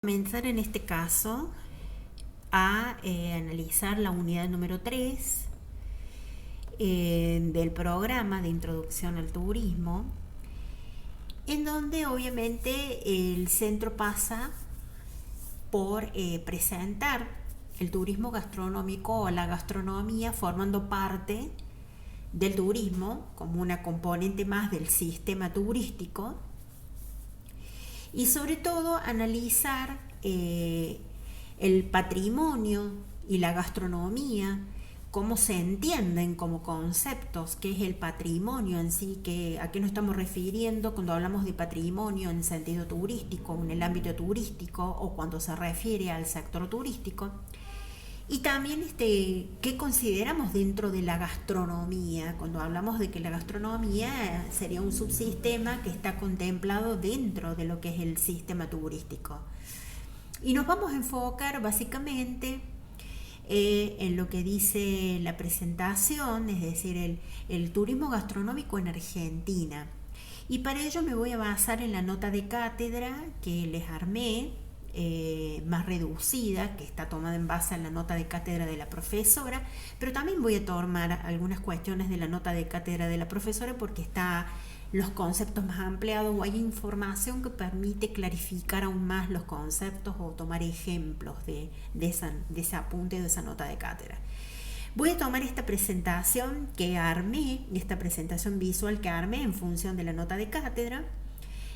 Comenzar en este caso a analizar la unidad número 3 del programa de introducción al turismo, en donde obviamente el centro pasa por presentar el turismo gastronómico o la gastronomía formando parte del turismo como una componente más del sistema turístico, y sobre todo analizar el patrimonio y la gastronomía, cómo se entienden como conceptos, qué es el patrimonio en sí, a qué nos estamos refiriendo cuando hablamos de patrimonio en sentido turístico, en el ámbito turístico o cuando se refiere al sector turístico. Y también qué consideramos dentro de la gastronomía, cuando hablamos de que la gastronomía sería un subsistema que está contemplado dentro de lo que es el sistema turístico. Y nos vamos a enfocar básicamente en lo que dice la presentación, es decir, el turismo gastronómico en Argentina. Y para ello me voy a basar en la nota de cátedra que les armé, más reducida, que está tomada en base a la nota de cátedra de la profesora, pero también voy a tomar algunas cuestiones de la nota de cátedra de la profesora porque está los conceptos más ampliados o hay información que permite clarificar aún más los conceptos o tomar ejemplos de ese apunte de esa nota de cátedra. Voy a tomar esta presentación que armé, esta presentación visual que armé en función de la nota de cátedra,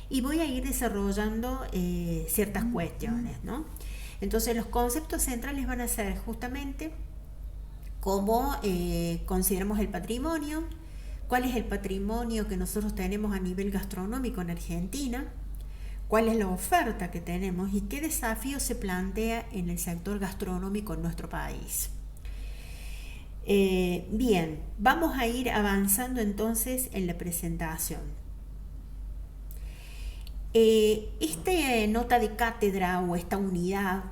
y voy a ir desarrollando ciertas cuestiones, ¿no? Entonces los conceptos centrales van a ser justamente cómo consideramos el patrimonio, cuál es el patrimonio que nosotros tenemos a nivel gastronómico en Argentina, cuál es la oferta que tenemos y qué desafío se plantea en el sector gastronómico en nuestro país. Bien, vamos a ir avanzando entonces en la presentación. Esta nota de cátedra o esta unidad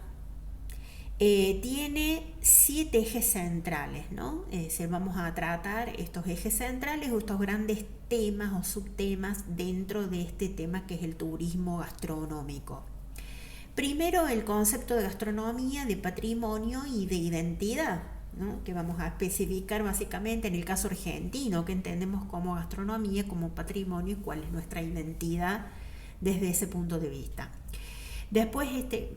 tiene 7 ejes centrales, ¿no? Vamos a tratar estos ejes centrales o estos grandes temas o subtemas dentro de este tema que es el turismo gastronómico. Primero, el concepto de gastronomía, de patrimonio y de identidad, ¿no? Que vamos a especificar básicamente en el caso argentino, que entendemos como gastronomía, como patrimonio y cuál es nuestra identidad desde ese punto de vista. Después,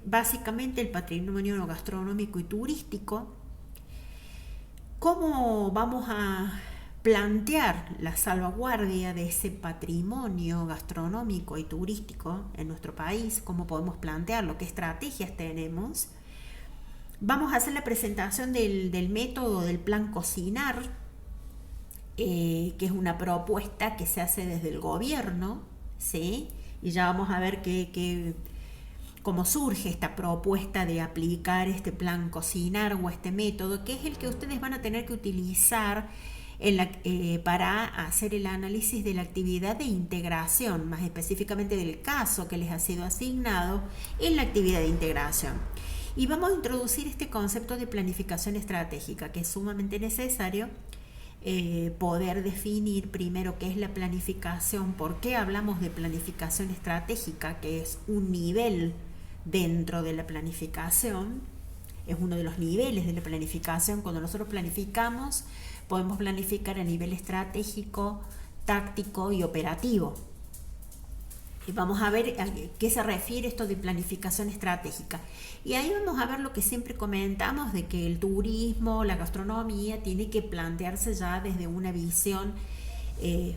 básicamente el patrimonio gastronómico y turístico. ¿Cómo vamos a plantear la salvaguardia de ese patrimonio gastronómico y turístico en nuestro país? ¿Cómo podemos plantearlo? ¿Qué estrategias tenemos? Vamos a hacer la presentación del método del plan Cocinar, que es una propuesta que se hace desde el gobierno, ¿sí? Y ya vamos a ver cómo surge esta propuesta de aplicar este plan Cocinar o este método, que es el que ustedes van a tener que utilizar para hacer el análisis de la actividad de integración, más específicamente del caso que les ha sido asignado en la actividad de integración. Y vamos a introducir este concepto de planificación estratégica, que es sumamente necesario poder definir primero qué es la planificación, por qué hablamos de planificación estratégica, que es un nivel dentro de la planificación, es uno de los niveles de la planificación. Cuando nosotros planificamos, podemos planificar a nivel estratégico, táctico y operativo. Y vamos a ver a qué se refiere esto de planificación estratégica. Y ahí vamos a ver lo que siempre comentamos de que el turismo, la gastronomía, tiene que plantearse ya desde una visión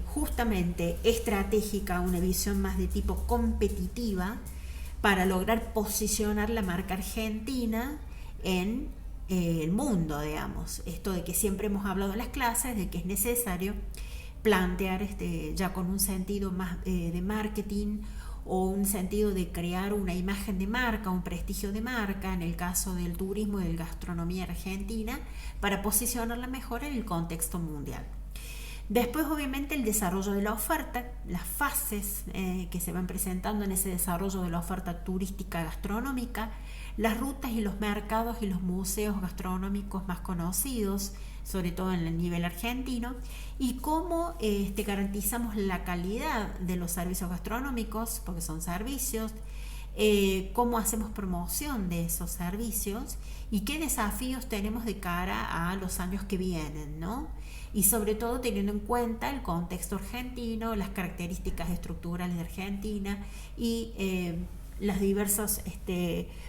justamente estratégica, una visión más de tipo competitiva, para lograr posicionar la marca argentina en el mundo, digamos. Esto de que siempre hemos hablado en las clases, de que es necesario plantear ya con un sentido más de marketing o un sentido de crear una imagen de marca, un prestigio de marca, en el caso del turismo y de la gastronomía argentina, para posicionarla mejor en el contexto mundial. Después, obviamente, el desarrollo de la oferta, las fases que se van presentando en ese desarrollo de la oferta turística gastronómica, las rutas y los mercados y los museos gastronómicos más conocidos, sobre todo en el nivel argentino, y cómo garantizamos la calidad de los servicios gastronómicos, porque son servicios, cómo hacemos promoción de esos servicios y qué desafíos tenemos de cara a los años que vienen, ¿no? Y sobre todo teniendo en cuenta el contexto argentino, las características estructurales de Argentina y los diversos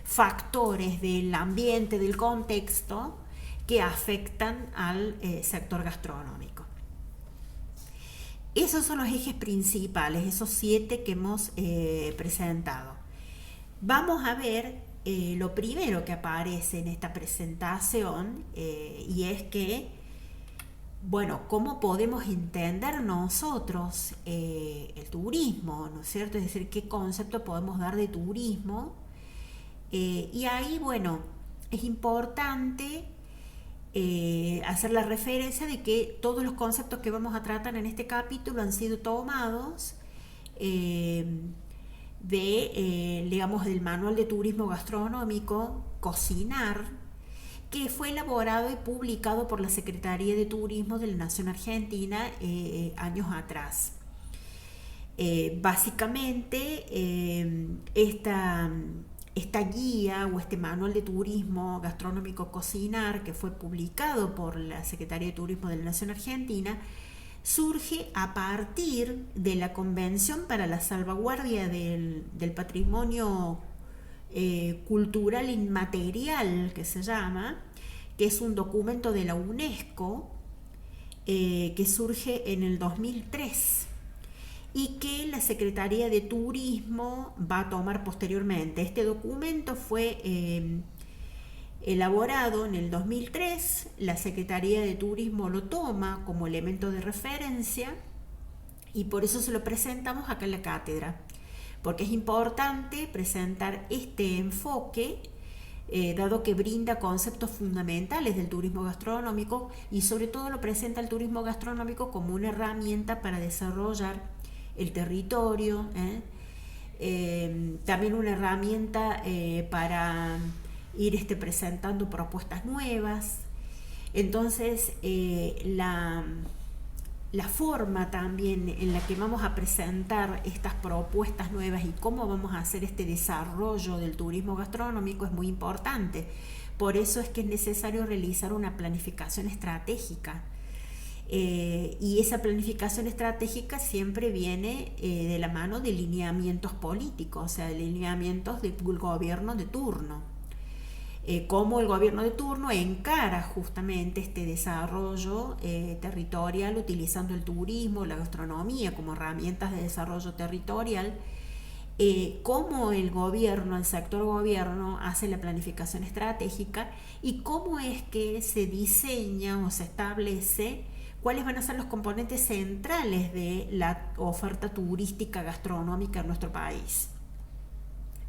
factores del ambiente, del contexto que afectan al sector gastronómico. Esos son los ejes principales, esos 7 que hemos presentado. Vamos a ver lo primero que aparece en esta presentación y es que, bueno, ¿cómo podemos entender nosotros el turismo? ¿No es cierto? Es decir, ¿qué concepto podemos dar de turismo? Y ahí, bueno, es importante hacer la referencia de que todos los conceptos que vamos a tratar en este capítulo han sido tomados digamos, del Manual de Turismo Gastronómico, Cocinar, que fue elaborado y publicado por la Secretaría de Turismo de la Nación Argentina años atrás. Básicamente, esta guía o este manual de turismo gastronómico Cocinar, que fue publicado por la Secretaría de Turismo de la Nación Argentina, surge a partir de la Convención para la Salvaguardia del Patrimonio Cultural Inmaterial, que se llama, que es un documento de la UNESCO que surge en el 2003 y que la Secretaría de Turismo va a tomar posteriormente. Este documento fue elaborado en el 2003, la Secretaría de Turismo lo toma como elemento de referencia y por eso se lo presentamos acá en la cátedra, porque es importante presentar este enfoque dado que brinda conceptos fundamentales del turismo gastronómico y sobre todo lo presenta el turismo gastronómico como una herramienta para desarrollar el territorio, también una herramienta para ir presentando propuestas nuevas. Entonces la forma también en la que vamos a presentar estas propuestas nuevas y cómo vamos a hacer este desarrollo del turismo gastronómico es muy importante. Por eso es que es necesario realizar una planificación estratégica. Y esa planificación estratégica siempre viene de la mano de lineamientos políticos, o sea, de lineamientos del gobierno de turno. Cómo el gobierno de turno encara justamente este desarrollo territorial utilizando el turismo, la gastronomía como herramientas de desarrollo territorial, cómo el gobierno, el sector gobierno hace la planificación estratégica y cómo es que se diseña o se establece cuáles van a ser los componentes centrales de la oferta turística gastronómica en nuestro país.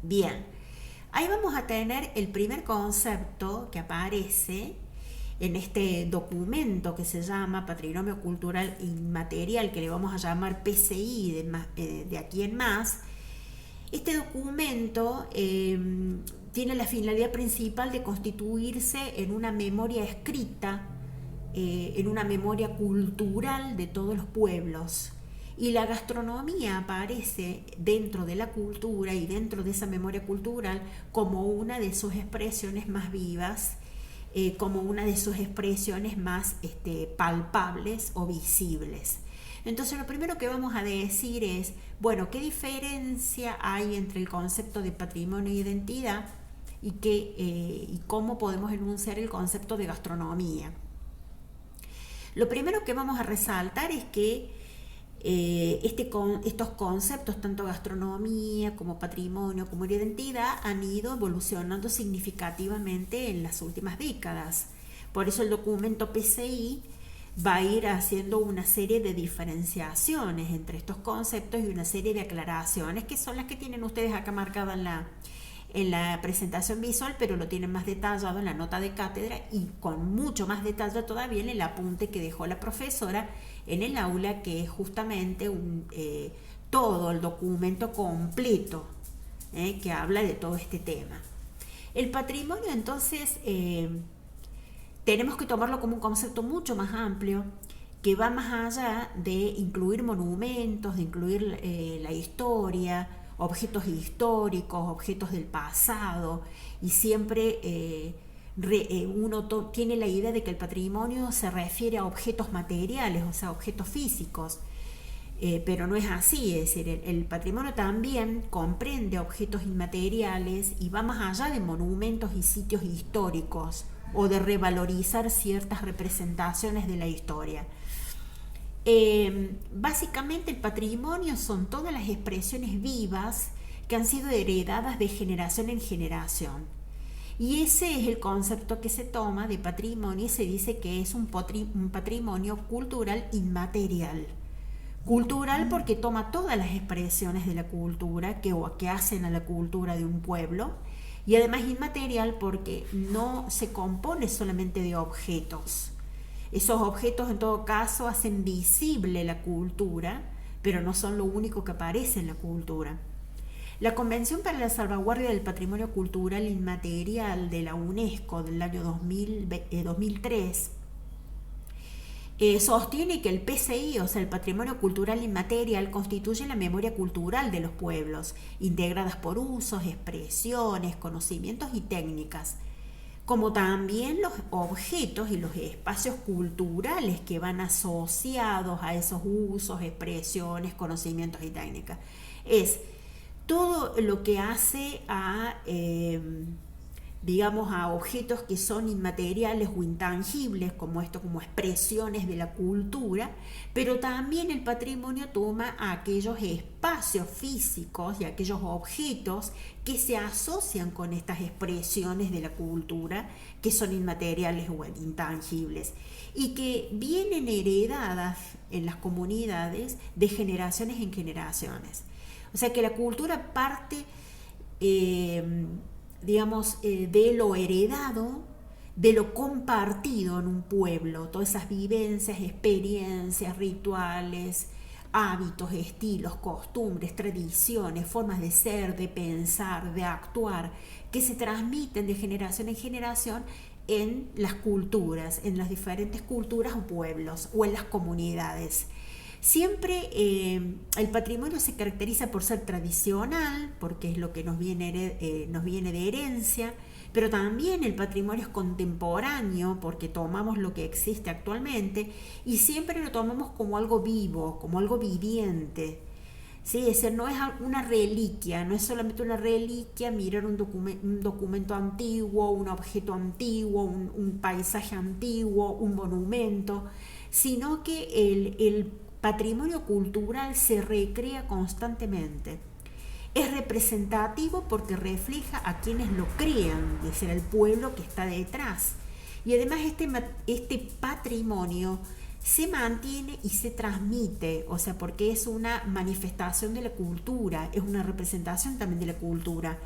Bien, ahí vamos a tener el primer concepto que aparece en este documento que se llama Patrimonio Cultural Inmaterial, que le vamos a llamar PCI de aquí en más. Este documento tiene la finalidad principal de constituirse en una memoria escrita, en una memoria cultural de todos los pueblos. Y la gastronomía aparece dentro de la cultura y dentro de esa memoria cultural como una de sus expresiones más vivas, como una de sus expresiones más palpables o visibles. Entonces lo primero que vamos a decir es, bueno, ¿qué diferencia hay entre el concepto de patrimonio e identidad y cómo podemos enunciar el concepto de gastronomía? Lo primero que vamos a resaltar es que estos conceptos, tanto gastronomía como patrimonio como identidad, han ido evolucionando significativamente en las últimas décadas. Por eso el documento PCI va a ir haciendo una serie de diferenciaciones entre estos conceptos y una serie de aclaraciones que son las que tienen ustedes acá marcadas en la presentación visual, pero lo tienen más detallado en la nota de cátedra y con mucho más detalle todavía en el apunte que dejó la profesora en el aula, que es justamente todo el documento completo que habla de todo este tema. El patrimonio, entonces, tenemos que tomarlo como un concepto mucho más amplio, que va más allá de incluir monumentos, de incluir la historia objetos históricos, objetos del pasado, y siempre uno tiene la idea de que el patrimonio se refiere a objetos materiales, o sea, objetos físicos. Pero no es así, es decir, el patrimonio también comprende objetos inmateriales y va más allá de monumentos y sitios históricos o de revalorizar ciertas representaciones de la historia. Básicamente el patrimonio son todas las expresiones vivas que han sido heredadas de generación en generación. Y ese es el concepto que se toma de patrimonio y se dice que es un patrimonio cultural inmaterial. Cultural porque toma todas las expresiones de la cultura que hacen a la cultura de un pueblo, y además inmaterial porque no se compone solamente de objetos. Esos objetos en todo caso hacen visible la cultura, pero no son lo único que aparece en la cultura. La Convención para la Salvaguardia del Patrimonio Cultural Inmaterial de la UNESCO del año 2003 sostiene que el PCI, o sea, el patrimonio cultural inmaterial, constituye la memoria cultural de los pueblos, integradas por usos, expresiones, conocimientos y técnicas, como también los objetos y los espacios culturales que van asociados a esos usos, expresiones, conocimientos y técnicas. Es todo lo que hace a objetos que son inmateriales o intangibles, como expresiones de la cultura, pero también el patrimonio toma a aquellos espacios físicos y aquellos objetos que se asocian con estas expresiones de la cultura, que son inmateriales o intangibles, y que vienen heredadas en las comunidades de generaciones en generaciones. O sea que la cultura parte de lo heredado, de lo compartido en un pueblo, todas esas vivencias, experiencias, rituales, hábitos, estilos, costumbres, tradiciones, formas de ser, de pensar, de actuar, que se transmiten de generación en generación en las culturas, en las diferentes culturas o pueblos o en las comunidades. Siempre el patrimonio se caracteriza por ser tradicional, porque es lo que nos viene de herencia, pero también el patrimonio es contemporáneo, porque tomamos lo que existe actualmente y siempre lo tomamos como algo vivo, como algo viviente. ¿Sí? Es decir, no es una reliquia, no es solamente una reliquia, mirar un documento antiguo, un objeto antiguo, un paisaje antiguo, un monumento, sino que el patrimonio cultural se recrea constantemente. Es representativo porque refleja a quienes lo crean, es decir, el pueblo que está detrás. Y además este patrimonio se mantiene y se transmite, o sea, porque es una manifestación de la cultura, es una representación también de la cultura.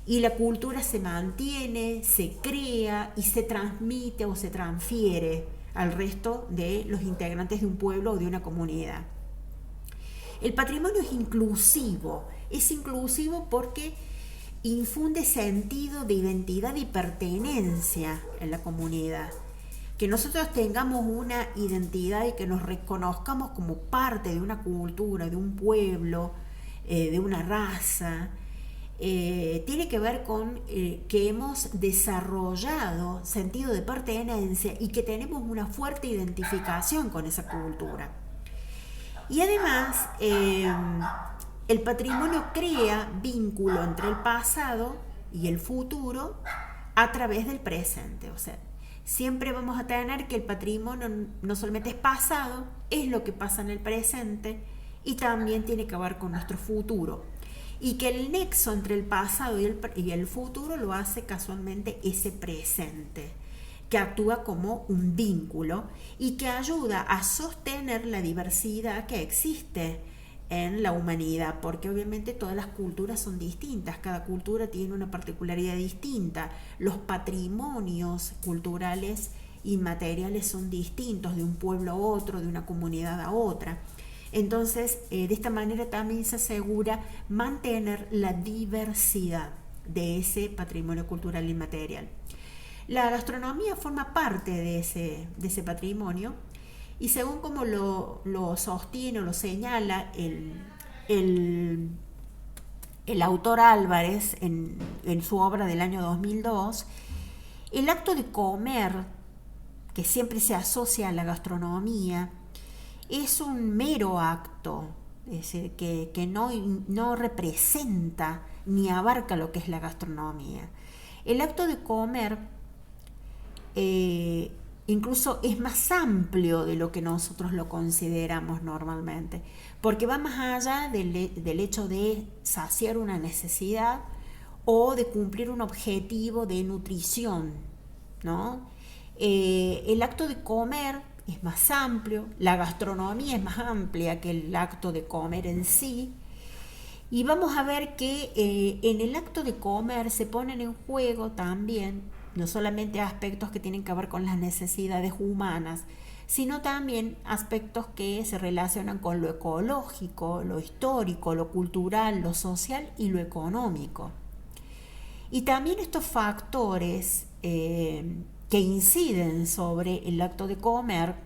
Y la cultura se mantiene, se crea y se transmite o se transfiere al resto de los integrantes de un pueblo o de una comunidad. El patrimonio es inclusivo porque infunde sentido de identidad y pertenencia en la comunidad. Que nosotros tengamos una identidad y que nos reconozcamos como parte de una cultura, de un pueblo, de una raza, tiene que ver con que hemos desarrollado sentido de pertenencia y que tenemos una fuerte identificación con esa cultura. Y además, el patrimonio crea vínculo entre el pasado y el futuro a través del presente. O sea, siempre vamos a tener que el patrimonio no solamente es pasado, es lo que pasa en el presente y también tiene que ver con nuestro futuro. Y que el nexo entre el pasado y el futuro lo hace casualmente ese presente, que actúa como un vínculo y que ayuda a sostener la diversidad que existe en la humanidad, porque obviamente todas las culturas son distintas, cada cultura tiene una particularidad distinta, los patrimonios culturales inmateriales son distintos de un pueblo a otro, de una comunidad a otra. Entonces, de esta manera también se asegura mantener la diversidad de ese patrimonio cultural inmaterial. La gastronomía forma parte de ese patrimonio y según como lo sostiene o lo señala el el autor Álvarez, en su obra del año 2002, el acto de comer, que siempre se asocia a la gastronomía, es un mero acto, es decir, que no representa ni abarca lo que es la gastronomía. El acto de comer incluso es más amplio de lo que nosotros lo consideramos normalmente, porque va más allá del hecho de saciar una necesidad o de cumplir un objetivo de nutrición, ¿no? El acto de comer es más amplio, la gastronomía es más amplia que el acto de comer en sí, y vamos a ver que en el acto de comer se ponen en juego también no solamente aspectos que tienen que ver con las necesidades humanas, sino también aspectos que se relacionan con lo ecológico, lo histórico, lo cultural, lo social y lo económico. Y también estos factores que inciden sobre el acto de comer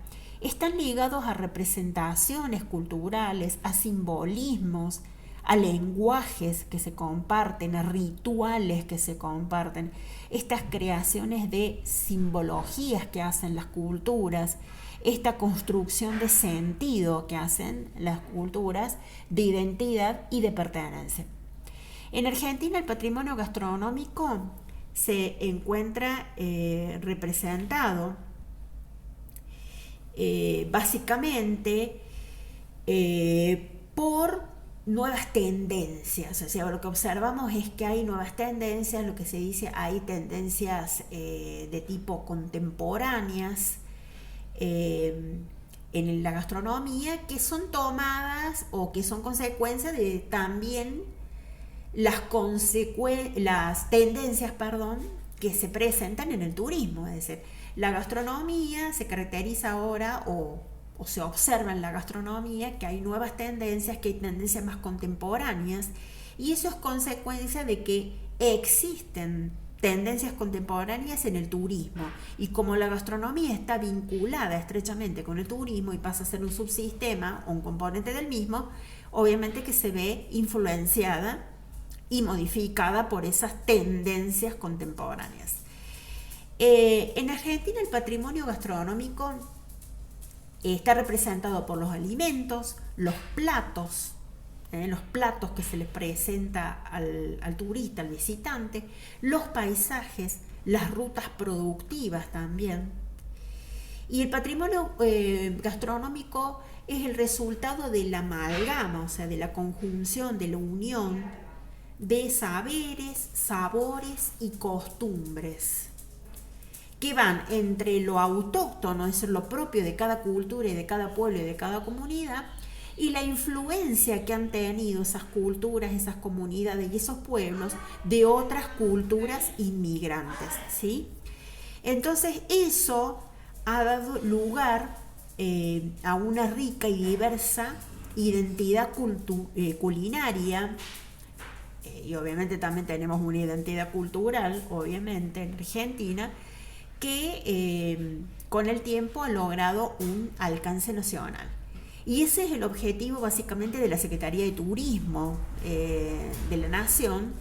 están ligados a representaciones culturales, a simbolismos, a lenguajes que se comparten, a rituales que se comparten, estas creaciones de simbologías que hacen las culturas, esta construcción de sentido que hacen las culturas, de identidad y de pertenencia. En Argentina el patrimonio gastronómico se encuentra representado básicamente por nuevas tendencias. O sea, lo que observamos es que hay nuevas tendencias, lo que se dice, hay tendencias de tipo contemporáneas en la gastronomía, que son tomadas o que son consecuencia de también las tendencias, que se presentan en el turismo. Es decir, la gastronomía se caracteriza ahora o se observa en la gastronomía que hay nuevas tendencias, que hay tendencias más contemporáneas, y eso es consecuencia de que existen tendencias contemporáneas en el turismo, y como la gastronomía está vinculada estrechamente con el turismo y pasa a ser un subsistema o un componente del mismo, obviamente que se ve influenciada y modificada por esas tendencias contemporáneas. En Argentina el patrimonio gastronómico está representado por los alimentos, los platos que se les presenta al turista, al visitante, los paisajes, las rutas productivas también. Y el patrimonio gastronómico es el resultado de la amalgama, o sea, de la conjunción, de la unión de saberes, sabores y costumbres, que van entre lo autóctono, es decir, lo propio de cada cultura y de cada pueblo y de cada comunidad, y la influencia que han tenido esas culturas, esas comunidades y esos pueblos de otras culturas inmigrantes, ¿sí? Entonces eso ha dado lugar a una rica y diversa identidad culinaria, y obviamente también tenemos una identidad cultural, obviamente, en Argentina, que con el tiempo ha logrado un alcance nacional. Y ese es el objetivo básicamente de la Secretaría de Turismo de la Nación,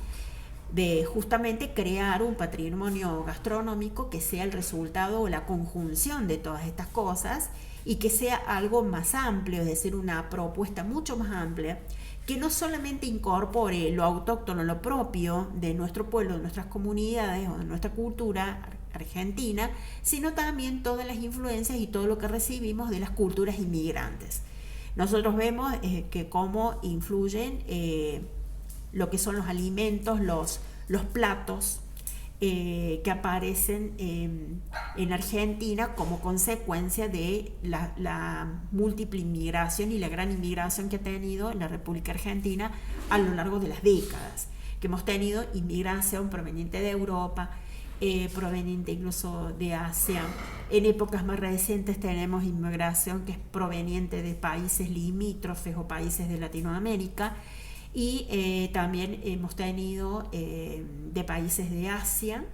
de justamente crear un patrimonio gastronómico que sea el resultado o la conjunción de todas estas cosas, y que sea algo más amplio, es decir, una propuesta mucho más amplia, que no solamente incorpore lo autóctono, lo propio de nuestro pueblo, de nuestras comunidades o de nuestra cultura argentina, sino también todas las influencias y todo lo que recibimos de las culturas inmigrantes. Nosotros vemos que cómo influyen lo que son los alimentos, los platos que aparecen en Argentina como consecuencia de la múltiple inmigración y la gran inmigración que ha tenido en la República Argentina a lo largo de las décadas, que hemos tenido inmigración proveniente de Europa, proveniente incluso de Asia. En épocas más recientes tenemos inmigración que es proveniente de países limítrofes o países de Latinoamérica, y también hemos tenido de países de Asia,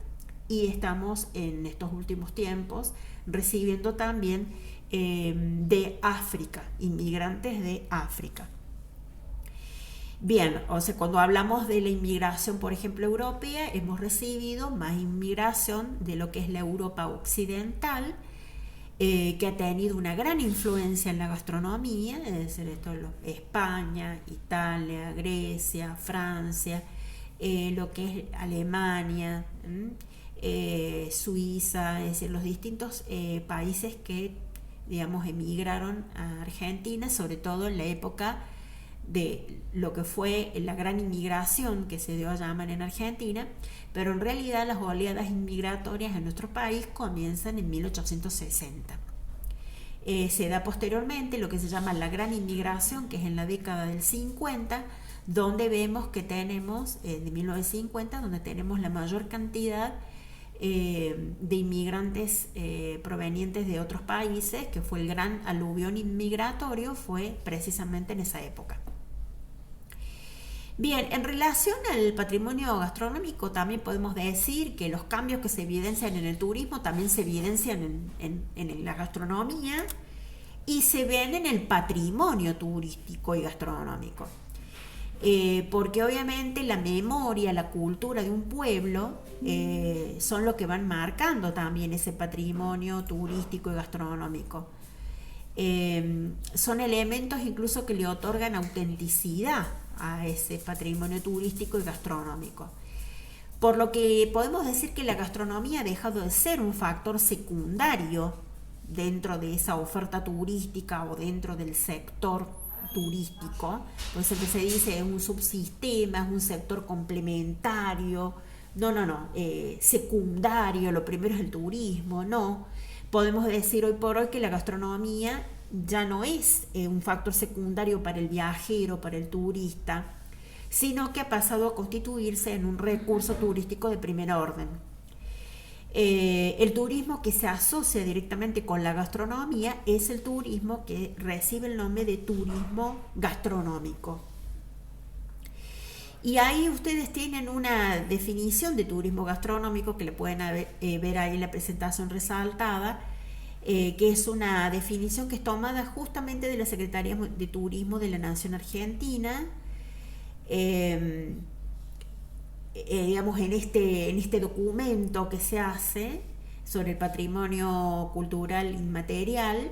y estamos en estos últimos tiempos recibiendo también de África, inmigrantes de África. Bien, o sea, cuando hablamos de la inmigración, por ejemplo, europea, hemos recibido más inmigración de lo que es la Europa occidental, que ha tenido una gran influencia en la gastronomía, es decir, España, Italia, Grecia, Francia, lo que es Alemania, Suiza, es decir, los distintos países que, digamos, emigraron a Argentina, sobre todo en la época de lo que fue la gran inmigración que se dio a llamar en Argentina, pero en realidad las oleadas inmigratorias en nuestro país comienzan en 1860. Se da posteriormente lo que se llama la gran inmigración, que es en la década del 50, donde vemos que tenemos, de 1950, donde tenemos la mayor cantidad de inmigrantes provenientes de otros países, que fue el gran aluvión inmigratorio, fue precisamente en esa época. Bien, en relación al patrimonio gastronómico también podemos decir que los cambios que se evidencian en el turismo también se evidencian en la gastronomía y se ven en el patrimonio turístico y gastronómico. Porque obviamente la memoria, la cultura de un pueblo son lo que van marcando también ese patrimonio turístico y gastronómico. Son elementos incluso que le otorgan autenticidad a ese patrimonio turístico y gastronómico. Por lo que podemos decir que la gastronomía ha dejado de ser un factor secundario dentro de esa oferta turística o dentro del sector turístico. Por eso que se dice es un subsistema, es un sector complementario. No, secundario, lo primero es el turismo, no. Podemos decir hoy por hoy que la gastronomía ya no es un factor secundario para el viajero, para el turista, sino que ha pasado a constituirse en un recurso turístico de primer orden. El turismo que se asocia directamente con la gastronomía es el turismo que recibe el nombre de turismo gastronómico. Y ahí ustedes tienen una definición de turismo gastronómico que le pueden ver ahí en la presentación resaltada, que es una definición que es tomada justamente de la Secretaría de Turismo de la Nación Argentina, digamos en este documento que se hace sobre el patrimonio cultural inmaterial,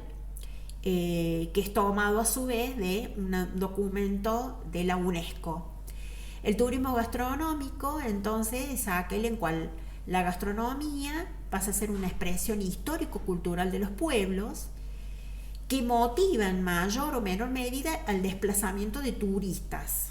que es tomado a su vez de un documento de la UNESCO. El turismo gastronómico entonces es aquel en cual la gastronomía pasa a ser una expresión histórico-cultural de los pueblos que motiva en mayor o menor medida al desplazamiento de turistas.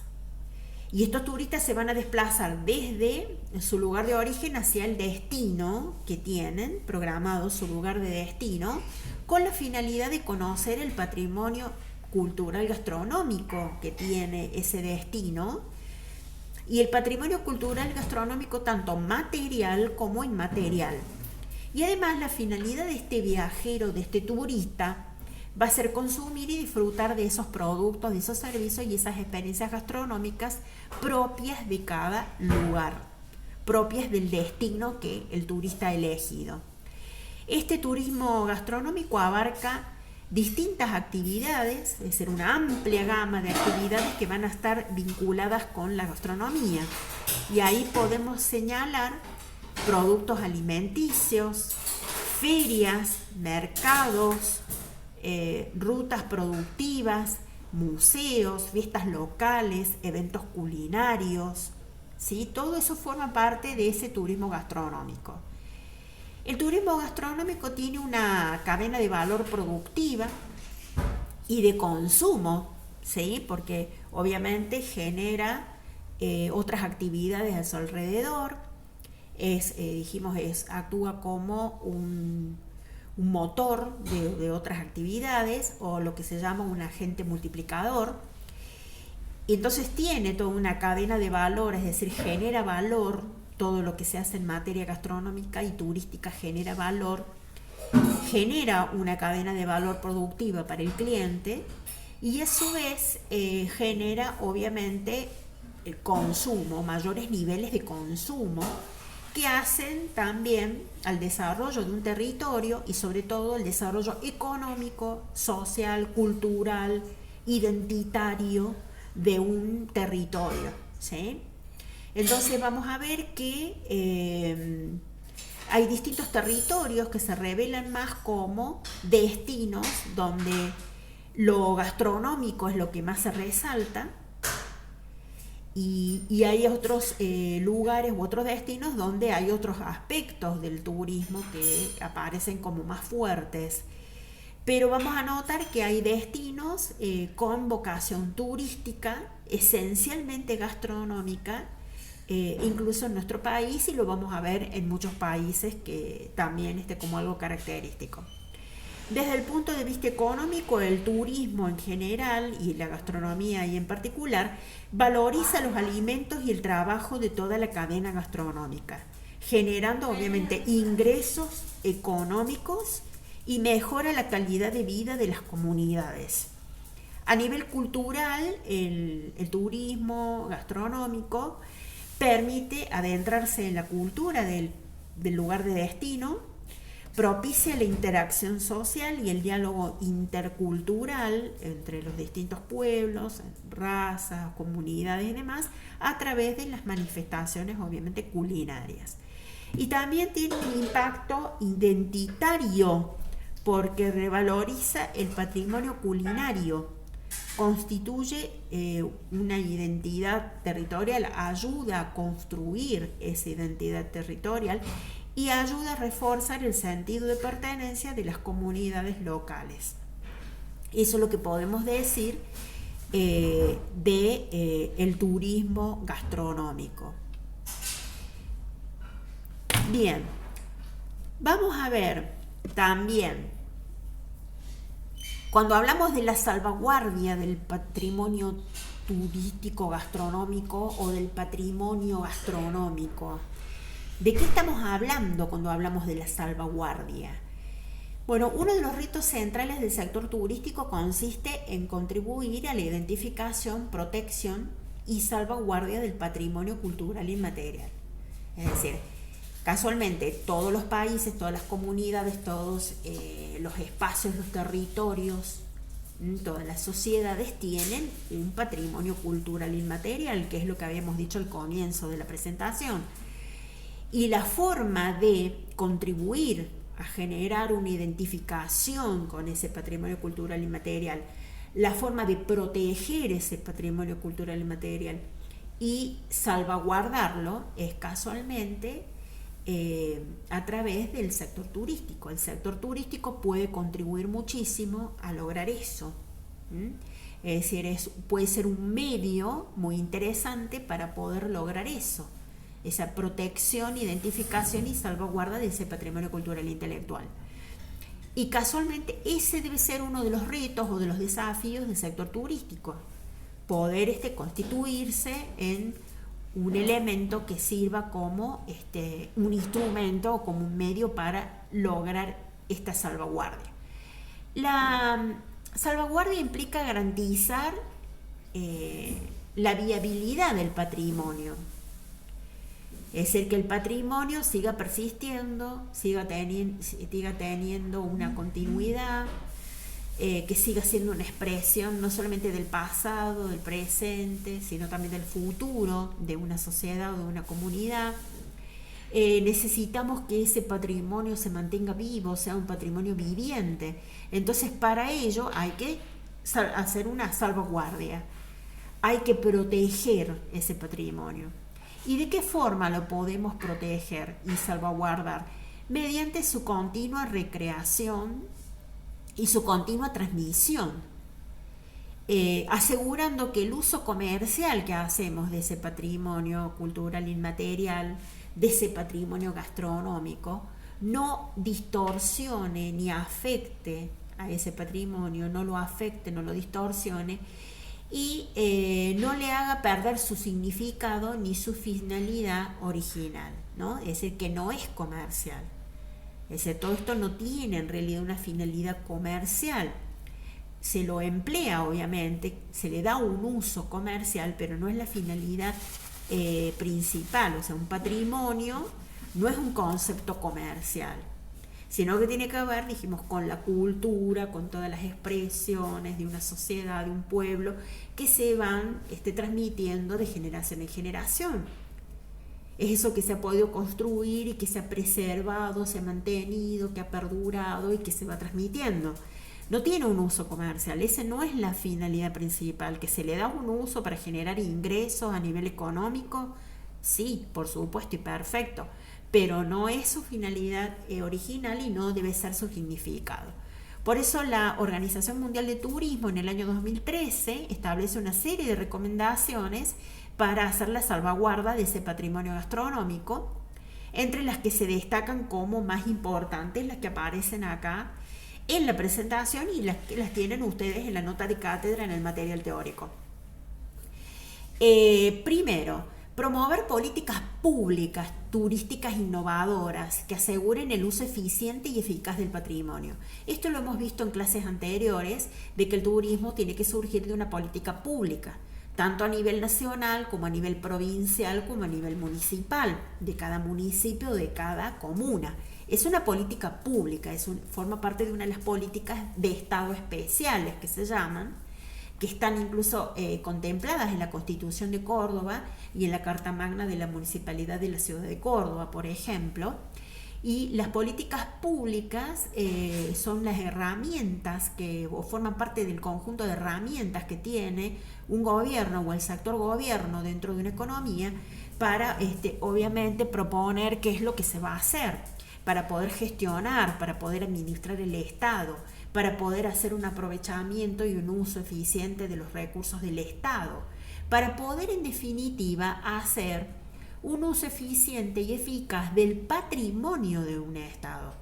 Y estos turistas se van a desplazar desde su lugar de origen hacia el destino que tienen programado, su lugar de destino, con la finalidad de conocer el patrimonio cultural gastronómico que tiene ese destino. Y el patrimonio cultural gastronómico tanto material como inmaterial. Y además la finalidad de este viajero, de este turista, va a ser consumir y disfrutar de esos productos, de esos servicios y esas experiencias gastronómicas propias de cada lugar, propias del destino que el turista ha elegido. Este turismo gastronómico abarca distintas actividades, es decir, una amplia gama de actividades que van a estar vinculadas con la gastronomía. Y ahí podemos señalar productos alimenticios, ferias, mercados, rutas productivas, museos, fiestas locales, eventos culinarios, ¿sí? Todo eso forma parte de ese turismo gastronómico. El turismo gastronómico tiene una cadena de valor productiva y de consumo, ¿sí? Porque obviamente genera otras actividades a su alrededor, actúa como un motor de otras actividades o lo que se llama un agente multiplicador. Y entonces tiene toda una cadena de valor, es decir, genera valor. Todo lo que se hace en materia gastronómica y turística genera valor, genera una cadena de valor productiva para el cliente y a su vez genera obviamente el consumo, mayores niveles de consumo que hacen también al desarrollo de un territorio y sobre todo el desarrollo económico, social, cultural, identitario de un territorio, ¿sí? Entonces vamos a ver que hay distintos territorios que se revelan más como destinos donde lo gastronómico es lo que más se resalta, y hay otros lugares u otros destinos donde hay otros aspectos del turismo que aparecen como más fuertes. Pero vamos a notar que hay destinos con vocación turística, esencialmente gastronómica, incluso en nuestro país, y lo vamos a ver en muchos países que también como algo característico. Desde el punto de vista económico, el turismo en general y la gastronomía y en particular valoriza los alimentos y el trabajo de toda la cadena gastronómica, generando obviamente ingresos económicos y mejora la calidad de vida de las comunidades. A nivel cultural, el turismo gastronómico permite adentrarse en la cultura del lugar de destino, propicia la interacción social y el diálogo intercultural entre los distintos pueblos, razas, comunidades y demás, a través de las manifestaciones obviamente culinarias. Y también tiene un impacto identitario porque revaloriza el patrimonio culinario, constituye una identidad territorial, ayuda a construir esa identidad territorial y ayuda a reforzar el sentido de pertenencia de las comunidades locales. Eso es lo que podemos decir del turismo gastronómico. Bien, vamos a ver también, cuando hablamos de la salvaguardia del patrimonio turístico gastronómico o del patrimonio gastronómico, ¿de qué estamos hablando cuando hablamos de la salvaguardia? Bueno, uno de los retos centrales del sector turístico consiste en contribuir a la identificación, protección y salvaguardia del patrimonio cultural inmaterial. Es decir, casualmente todos los países, todas las comunidades, todos los espacios, los territorios, todas las sociedades tienen un patrimonio cultural inmaterial, que es lo que habíamos dicho al comienzo de la presentación. Y la forma de contribuir a generar una identificación con ese patrimonio cultural inmaterial, la forma de proteger ese patrimonio cultural inmaterial y salvaguardarlo es casualmente a través del sector turístico. El sector turístico puede contribuir muchísimo a lograr eso. Es decir, puede ser un medio muy interesante para poder lograr eso, esa protección, identificación y salvaguarda de ese patrimonio cultural e intelectual. Y casualmente ese debe ser uno de los retos o de los desafíos del sector turístico, poder constituirse en un elemento que sirva como un instrumento o como un medio para lograr esta salvaguardia. La salvaguardia implica garantizar la viabilidad del patrimonio, es decir, que el patrimonio siga persistiendo, siga teniendo una continuidad, que siga siendo una expresión no solamente del pasado, del presente, sino también del futuro de una sociedad o de una comunidad. Necesitamos que ese patrimonio se mantenga vivo, sea un patrimonio viviente. Entonces, para ello hay que hacer una salvaguardia, hay que proteger ese patrimonio. ¿Y de qué forma lo podemos proteger y salvaguardar? Mediante su continua recreación y su continua transmisión, asegurando que el uso comercial que hacemos de ese patrimonio cultural inmaterial, de ese patrimonio gastronómico, no distorsione ni afecte a ese patrimonio, no lo afecte, no lo distorsione y no le haga perder su significado ni su finalidad original, ¿no? Es decir, que no es comercial. Es decir, todo esto no tiene en realidad una finalidad comercial. Se lo emplea, obviamente, se le da un uso comercial, pero no es la finalidad principal. O sea, un patrimonio no es un concepto comercial. sino que tiene que ver, dijimos, con la cultura, con todas las expresiones de una sociedad, de un pueblo, que se van transmitiendo de generación en generación. Es eso que se ha podido construir y que se ha preservado, se ha mantenido, que ha perdurado y que se va transmitiendo. No tiene un uso comercial, esa no es la finalidad principal. Que se le da un uso para generar ingresos a nivel económico, sí, por supuesto, y perfecto, pero no es su finalidad original y no debe ser su significado. Por eso la Organización Mundial de Turismo en el año 2013 establece una serie de recomendaciones para hacer la salvaguarda de ese patrimonio gastronómico, entre las que se destacan como más importantes, las que aparecen acá en la presentación y las tienen ustedes en la nota de cátedra en el material teórico. Primero, promover políticas públicas turísticas innovadoras que aseguren el uso eficiente y eficaz del patrimonio. Esto lo hemos visto en clases anteriores, de que el turismo tiene que surgir de una política pública, tanto a nivel nacional como a nivel provincial como a nivel municipal, de cada municipio, de cada comuna. Es una política pública, forma parte de una de las políticas de Estado especiales que se llaman, que están incluso contempladas en la Constitución de Córdoba y en la Carta Magna de la Municipalidad de la Ciudad de Córdoba, por ejemplo. Y las políticas públicas son las herramientas o forman parte del conjunto de herramientas que tiene un gobierno o el sector gobierno dentro de una economía para, obviamente, proponer qué es lo que se va a hacer, para poder gestionar, para poder administrar el Estado, para poder hacer un aprovechamiento y un uso eficiente de los recursos del Estado, para poder, en definitiva, hacer un uso eficiente y eficaz del patrimonio de un Estado.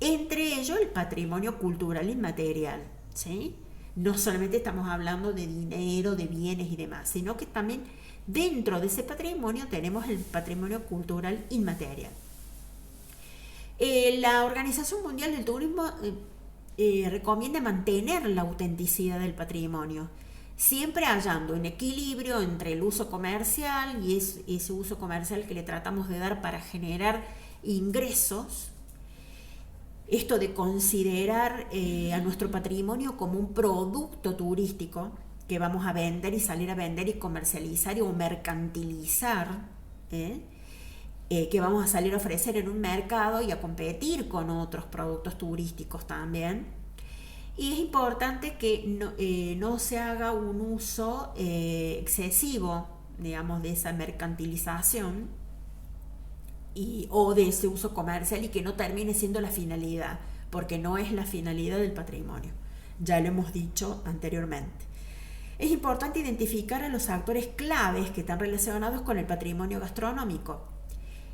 Entre ellos, el patrimonio cultural inmaterial, ¿sí? No solamente estamos hablando de dinero, de bienes y demás, sino que también dentro de ese patrimonio tenemos el patrimonio cultural inmaterial. La Organización Mundial del Turismo recomienda mantener la autenticidad del patrimonio, siempre hallando un equilibrio entre el uso comercial y ese uso comercial que le tratamos de dar para generar ingresos. Esto de considerar a nuestro patrimonio como un producto turístico que vamos a vender y salir a vender y comercializar o mercantilizar, que vamos a salir a ofrecer en un mercado y a competir con otros productos turísticos también. Y es importante que no se haga un uso excesivo, digamos, de esa mercantilización o de ese uso comercial, y que no termine siendo la finalidad, porque no es la finalidad del patrimonio. Ya lo hemos dicho anteriormente. Es importante identificar a los actores claves que están relacionados con el patrimonio gastronómico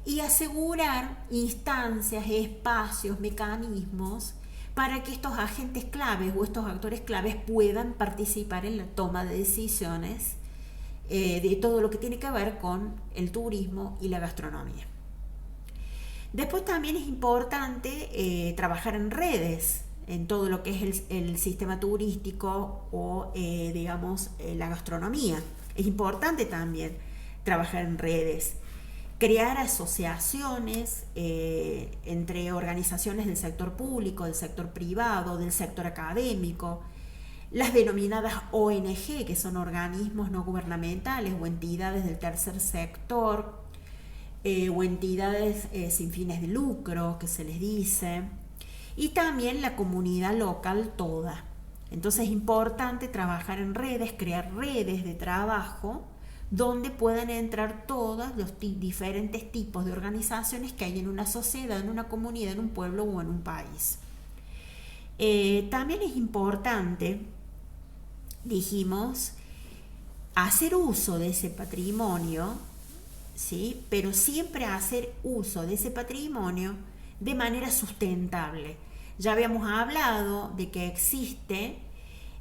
y asegurar instancias, espacios, mecanismos para que estos agentes claves o estos actores claves puedan participar en la toma de decisiones de todo lo que tiene que ver con el turismo y la gastronomía. Después también es importante trabajar en redes, en todo lo que es el sistema turístico o, la gastronomía. Es importante también trabajar en redes, crear asociaciones entre organizaciones del sector público, del sector privado, del sector académico, las denominadas ONG, que son organismos no gubernamentales o entidades del tercer sector, o entidades sin fines de lucro, que se les dice, y también la comunidad local toda. Entonces es importante trabajar en redes, crear redes de trabajo donde puedan entrar todos los diferentes tipos de organizaciones que hay en una sociedad, en una comunidad, en un pueblo o en un país. También es importante, dijimos, hacer uso de ese patrimonio, ¿sí? Pero siempre hacer uso de ese patrimonio de manera sustentable. Ya habíamos hablado de que existe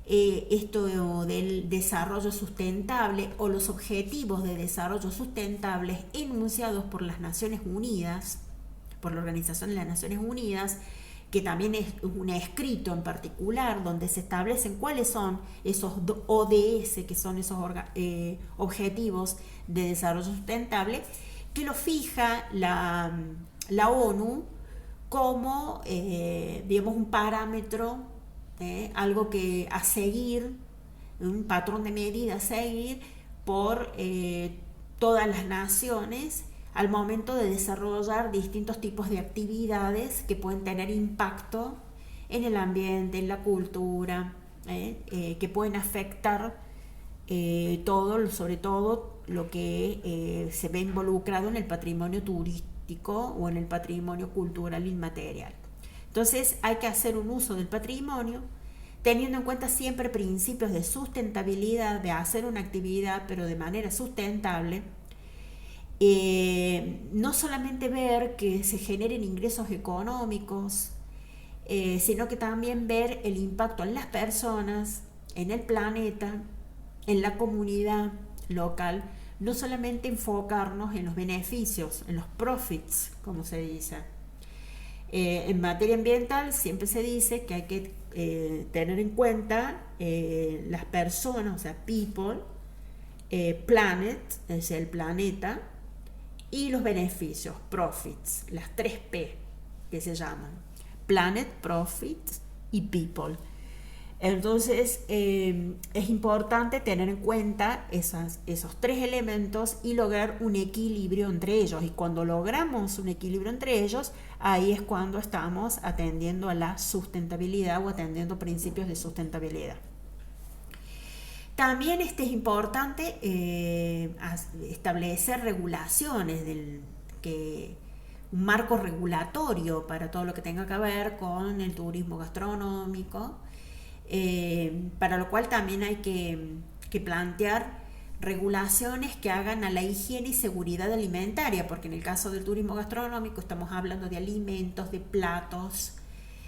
esto del desarrollo sustentable o los objetivos de desarrollo sustentables enunciados por las Naciones Unidas, por la Organización de las Naciones Unidas, que también es un escrito en particular donde se establecen cuáles son esos ODS, que son esos objetivos de desarrollo sustentable, que lo fija la ONU como, digamos, un parámetro, algo que a seguir, un patrón de medida a seguir por todas las naciones al momento de desarrollar distintos tipos de actividades que pueden tener impacto en el ambiente, en la cultura, que pueden afectar todo, sobre todo lo que se ve involucrado en el patrimonio turístico o en el patrimonio cultural inmaterial. Entonces hay que hacer un uso del patrimonio teniendo en cuenta siempre principios de sustentabilidad, de hacer una actividad pero de manera sustentable. No solamente ver que se generen ingresos económicos, sino que también ver el impacto en las personas, en el planeta, en la comunidad local, no solamente enfocarnos en los beneficios, en los profits, como se dice. En materia ambiental siempre se dice que hay que tener en cuenta las personas, o sea, people, planet, es el planeta, y los beneficios, profits, las 3P que se llaman, planet, profits y people. Entonces es importante tener en cuenta esos 3 elementos y lograr un equilibrio entre ellos. Y cuando logramos un equilibrio entre ellos, ahí es cuando estamos atendiendo a la sustentabilidad o atendiendo principios de sustentabilidad. También es importante establecer regulaciones, un marco regulatorio para todo lo que tenga que ver con el turismo gastronómico, para lo cual también hay que plantear regulaciones que hagan a la higiene y seguridad alimentaria, porque en el caso del turismo gastronómico estamos hablando de alimentos, de platos.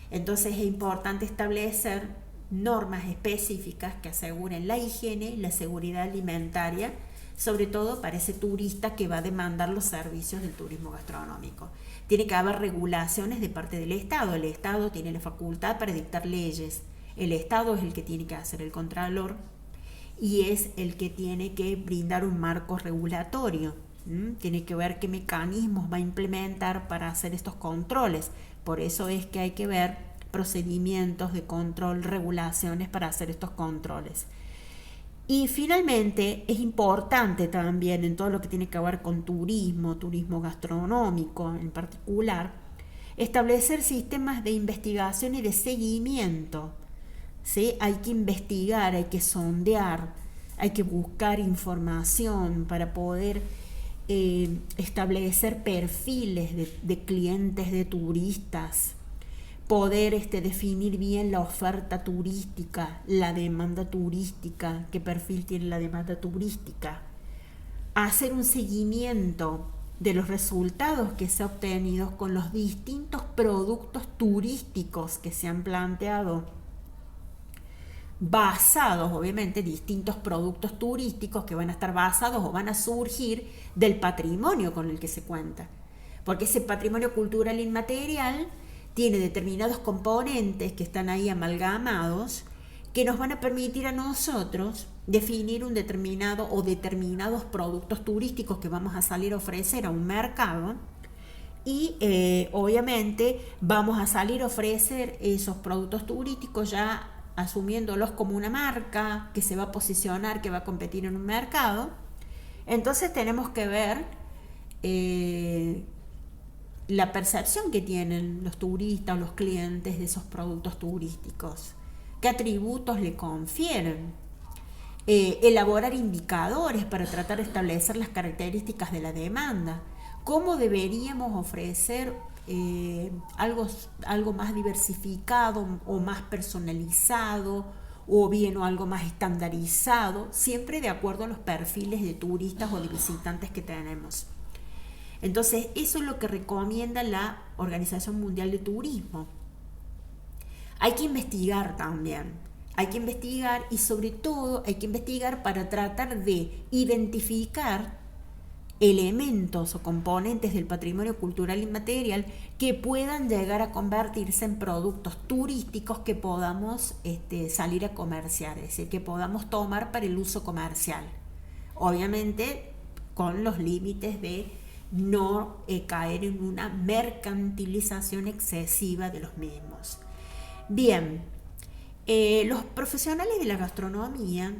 Entonces es importante establecer normas específicas que aseguren la higiene y la seguridad alimentaria, sobre todo para ese turista que va a demandar los servicios del turismo gastronómico. Tiene que haber regulaciones de parte del Estado. El Estado tiene la facultad para dictar leyes. El Estado es el que tiene que hacer el contralor y es el que tiene que brindar un marco regulatorio. Tiene que ver qué mecanismos va a implementar para hacer estos controles. Por eso es que hay que ver procedimientos de control, regulaciones para hacer estos controles. Y finalmente es importante también en todo lo que tiene que ver con turismo gastronómico en particular, establecer sistemas de investigación y de seguimiento. ¿Sí? Hay que investigar, hay que sondear, hay que buscar información para poder establecer perfiles de clientes, de turistas, poder definir bien la oferta turística, la demanda turística, qué perfil tiene la demanda turística, hacer un seguimiento de los resultados que se han obtenido con los distintos productos turísticos que se han planteado, basados, obviamente, distintos productos turísticos que van a estar basados o van a surgir del patrimonio con el que se cuenta, porque ese patrimonio cultural inmaterial tiene determinados componentes que están ahí amalgamados que nos van a permitir a nosotros definir un determinado o determinados productos turísticos que vamos a salir a ofrecer a un mercado y obviamente vamos a salir a ofrecer esos productos turísticos ya asumiéndolos como una marca que se va a posicionar, que va a competir en un mercado. Entonces tenemos que ver la percepción que tienen los turistas o los clientes de esos productos turísticos, qué atributos le confieren, elaborar indicadores para tratar de establecer las características de la demanda, cómo deberíamos ofrecer algo más diversificado o más personalizado o bien algo más estandarizado, siempre de acuerdo a los perfiles de turistas o de visitantes que tenemos. Entonces, eso es lo que recomienda la Organización Mundial de Turismo. Hay que investigar también, hay que investigar y sobre todo hay que investigar para tratar de identificar elementos o componentes del patrimonio cultural inmaterial que puedan llegar a convertirse en productos turísticos que podamos salir a comerciar, es decir, que podamos tomar para el uso comercial. Obviamente con los límites de no caer en una mercantilización excesiva de los mismos. Bien, los profesionales de la gastronomía,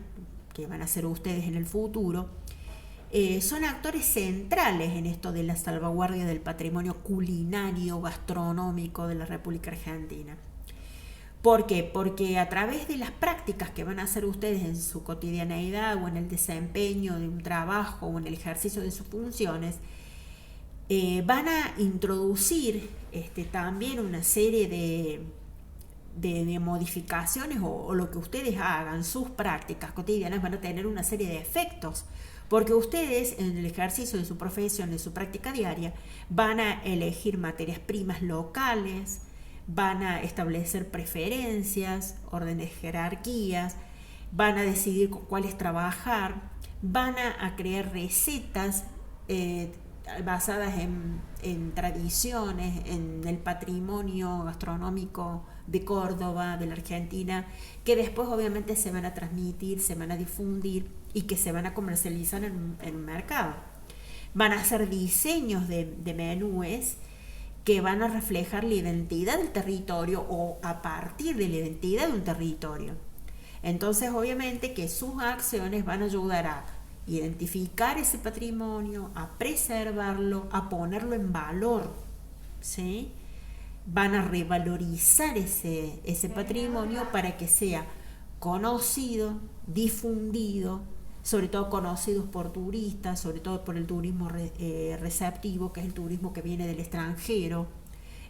que van a ser ustedes en el futuro, son actores centrales en esto de la salvaguardia del patrimonio culinario gastronómico de la República Argentina. ¿Por qué? Porque a través de las prácticas que van a hacer ustedes en su cotidianeidad o en el desempeño de un trabajo o en el ejercicio de sus funciones, van a introducir también una serie de modificaciones o lo que ustedes hagan, sus prácticas cotidianas van a tener una serie de efectos, porque ustedes en el ejercicio de su profesión, de su práctica diaria, van a elegir materias primas locales, van a establecer preferencias, órdenes, jerarquías, van a decidir con cuáles trabajar, van a crear recetas basadas en tradiciones, en el patrimonio gastronómico de Córdoba, de la Argentina, que después obviamente se van a transmitir, se van a difundir y que se van a comercializar en un mercado. Van a hacer diseños de menúes que van a reflejar la identidad del territorio o a partir de la identidad de un territorio. Entonces, obviamente que sus acciones van a ayudar a identificar ese patrimonio, a preservarlo, a ponerlo en valor, ¿sí? Van a revalorizar ese patrimonio para que sea conocido, difundido, sobre todo conocidos por turistas, sobre todo por el turismo receptivo, que es el turismo que viene del extranjero.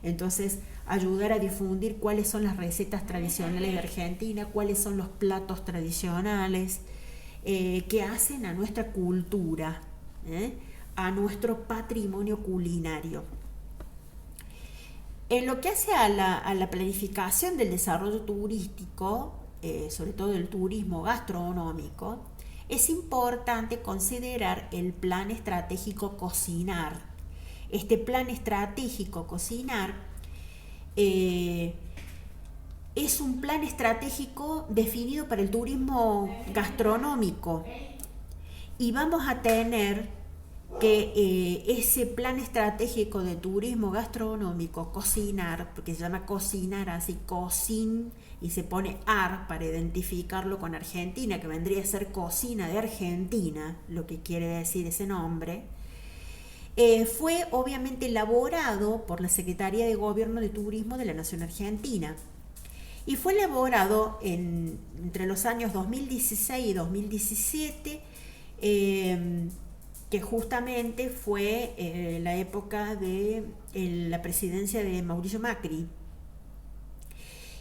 Entonces, ayudar a difundir cuáles son las recetas tradicionales de Argentina, cuáles son los platos tradicionales que hacen a nuestra cultura, a nuestro patrimonio culinario. En lo que hace a la planificación del desarrollo turístico, sobre todo el turismo gastronómico, es importante considerar el plan estratégico Cocinar. Este plan estratégico Cocinar es un plan estratégico definido para el turismo gastronómico y vamos a tener que ese plan estratégico de turismo gastronómico, Cocinar, porque se llama Cocinar así, Cocin, y se pone AR para identificarlo con Argentina, que vendría a ser Cocina de Argentina, lo que quiere decir ese nombre, fue obviamente elaborado por la Secretaría de Gobierno de Turismo de la Nación Argentina y fue elaborado entre los años 2016 y 2017, que justamente fue la época de la presidencia de Mauricio Macri.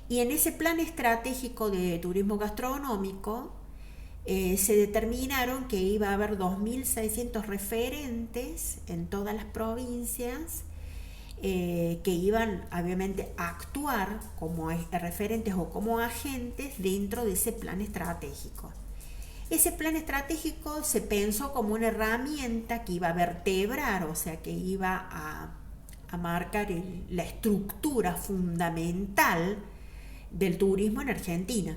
Y en ese plan estratégico de turismo gastronómico se determinaron que iba a haber 2.600 referentes en todas las provincias que iban obviamente a actuar como referentes o como agentes dentro de ese plan estratégico. Ese plan estratégico se pensó como una herramienta que iba a vertebrar, o sea, que iba a marcar la estructura fundamental del turismo en Argentina.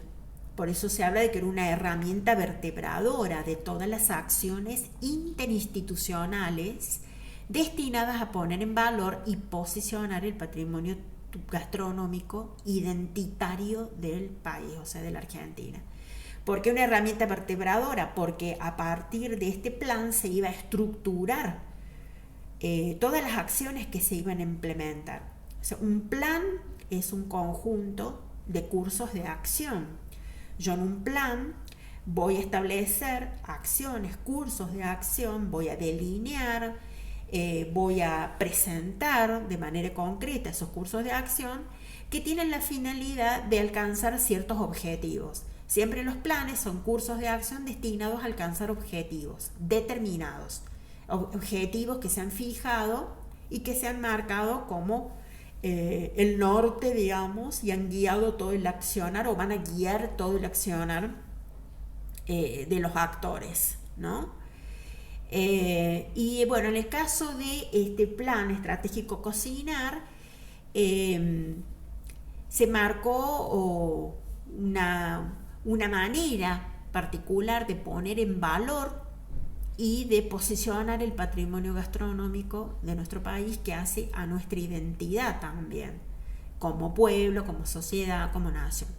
Por eso se habla de que era una herramienta vertebradora de todas las acciones interinstitucionales destinadas a poner en valor y posicionar el patrimonio gastronómico identitario del país, o sea, de la Argentina. ¿Por qué una herramienta vertebradora? Porque a partir de este plan se iba a estructurar todas las acciones que se iban a implementar. O sea, un plan es un conjunto de cursos de acción. Yo en un plan voy a establecer acciones, cursos de acción, voy a delinear, voy a presentar de manera concreta esos cursos de acción que tienen la finalidad de alcanzar ciertos objetivos. Siempre los planes son cursos de acción destinados a alcanzar objetivos determinados, objetivos que se han fijado y que se han marcado como el norte, digamos, y han guiado todo el accionar o van a guiar todo el accionar de los actores, ¿no? Y bueno, en el caso de este plan estratégico Cocinar, se marcó una manera particular de poner en valor y de posicionar el patrimonio gastronómico de nuestro país, que hace a nuestra identidad también, como pueblo, como sociedad, como nación.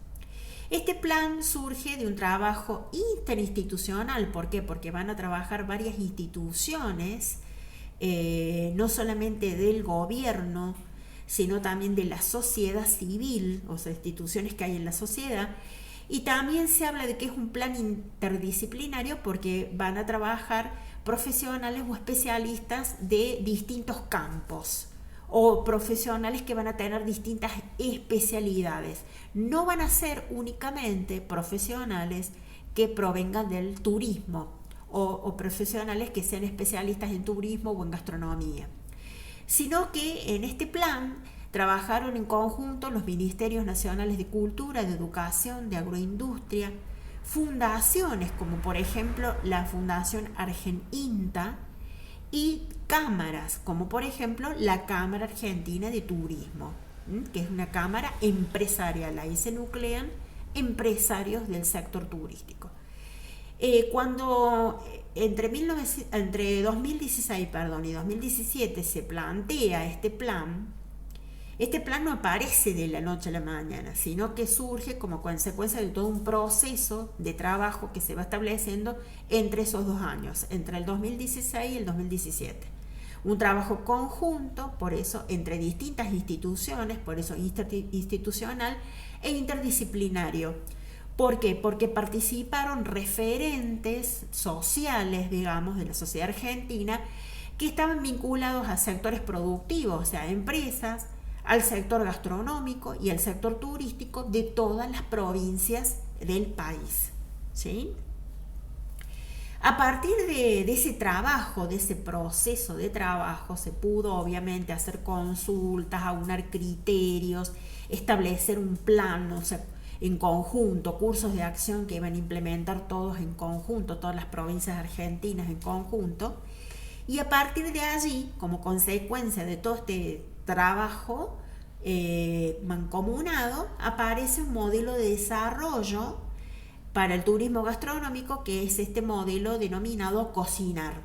Este plan surge de un trabajo interinstitucional. ¿Por qué? Porque van a trabajar varias instituciones, no solamente del gobierno, sino también de la sociedad civil, o sea, instituciones que hay en la sociedad. Y también se habla de que es un plan interdisciplinario porque van a trabajar profesionales o especialistas de distintos campos, o profesionales que van a tener distintas especialidades. No van a ser únicamente profesionales que provengan del turismo o profesionales que sean especialistas en turismo o en gastronomía, sino que en este plan trabajaron en conjunto los Ministerios Nacionales de Cultura, de Educación, de Agroindustria, fundaciones como por ejemplo la Fundación Argentinta, y cámaras como por ejemplo la Cámara Argentina de Turismo, que es una cámara empresarial. Ahí se nuclean empresarios del sector turístico. Cuando entre 2016 y 2017 se plantea este plan no aparece de la noche a la mañana, sino que surge como consecuencia de todo un proceso de trabajo que se va estableciendo entre esos 2 años, entre el 2016 y el 2017. Un trabajo conjunto, por eso, entre distintas instituciones, por eso institucional e interdisciplinario. ¿Por qué? Porque participaron referentes sociales, digamos, de la sociedad argentina, que estaban vinculados a sectores productivos, o sea, empresas, al sector gastronómico y al sector turístico de todas las provincias del país, ¿sí? A partir de ese trabajo, de ese proceso de trabajo, se pudo obviamente hacer consultas, aunar criterios, establecer un plan, o sea, en conjunto, cursos de acción que iban a implementar todos en conjunto, todas las provincias argentinas en conjunto. Y a partir de allí, como consecuencia de todo este trabajo mancomunado, aparece un modelo de desarrollo para el turismo gastronómico, que es este modelo denominado Cocinar,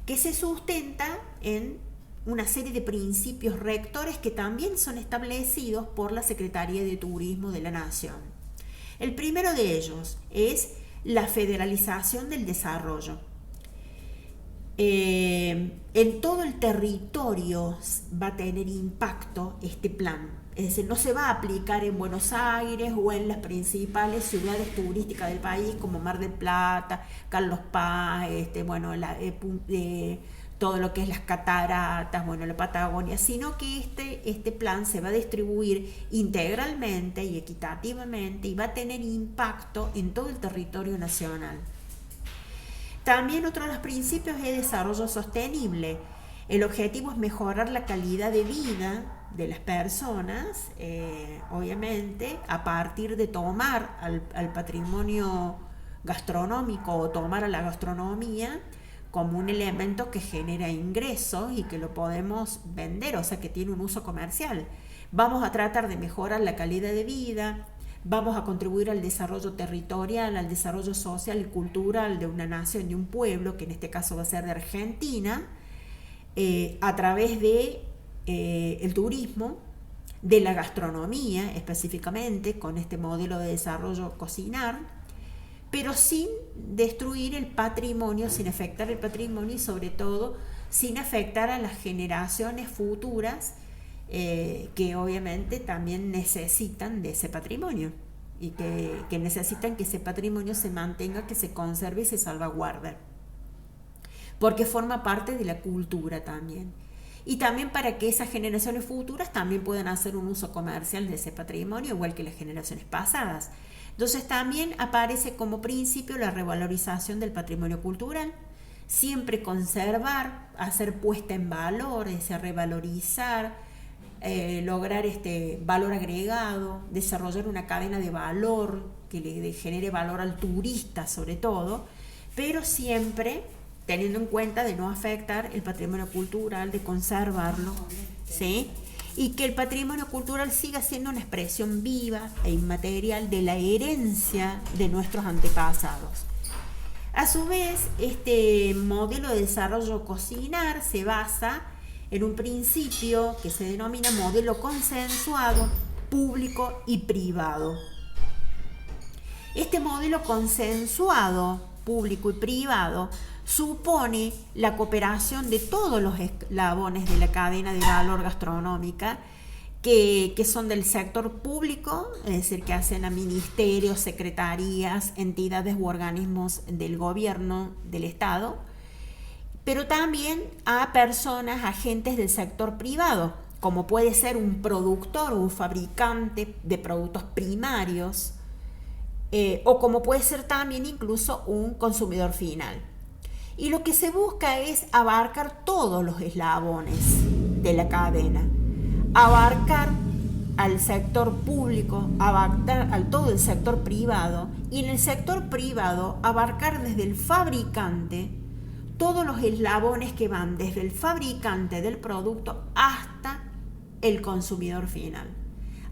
que se sustenta en una serie de principios rectores que también son establecidos por la Secretaría de Turismo de la Nación. El primero de ellos es la federalización del desarrollo. En todo el territorio va a tener impacto este plan, es decir, no se va a aplicar en Buenos Aires o en las principales ciudades turísticas del país como Mar del Plata, Carlos Paz, todo lo que es las cataratas, la Patagonia, sino que este plan se va a distribuir integralmente y equitativamente y va a tener impacto en todo el territorio nacional. También otro de los principios es el desarrollo sostenible. El objetivo es mejorar la calidad de vida de las personas, obviamente, a partir de tomar al patrimonio gastronómico o tomar a la gastronomía como un elemento que genera ingresos y que lo podemos vender, o sea que tiene un uso comercial. Vamos a tratar de mejorar la calidad de vida, vamos a contribuir al desarrollo territorial, al desarrollo social y cultural de una nación, de un pueblo, que en este caso va a ser de Argentina, a través de el turismo, de la gastronomía específicamente, con este modelo de desarrollo Cocinar, pero sin destruir el patrimonio, sin afectar el patrimonio y sobre todo sin afectar a las generaciones futuras, que obviamente también necesitan de ese patrimonio y que necesitan que ese patrimonio se mantenga, que se conserve y se salvaguarde, porque forma parte de la cultura también. Y también para que esas generaciones futuras también puedan hacer un uso comercial de ese patrimonio, igual que las generaciones pasadas. Entonces también aparece como principio la revalorización del patrimonio cultural, siempre conservar, hacer puesta en valor, revalorizar, lograr este valor agregado, desarrollar una cadena de valor que le genere valor al turista sobre todo, pero siempre teniendo en cuenta de no afectar el patrimonio cultural, de conservarlo, ¿sí? Y que el patrimonio cultural siga siendo una expresión viva e inmaterial de la herencia de nuestros antepasados. A su vez, este modelo de desarrollo Cocinar se basa en un principio que se denomina modelo consensuado, público y privado. Este modelo consensuado, público y privado, supone la cooperación de todos los eslabones de la cadena de valor gastronómica que son del sector público, es decir, que hacen a ministerios, secretarías, entidades u organismos del gobierno, del Estado, pero también a personas, agentes del sector privado, como puede ser un productor o un fabricante de productos primarios, o como puede ser también incluso un consumidor final. Y lo que se busca es abarcar todos los eslabones de la cadena, abarcar al sector público, abarcar al todo el sector privado, y en el sector privado abarcar desde el fabricante todos los eslabones que van desde el fabricante del producto hasta el consumidor final.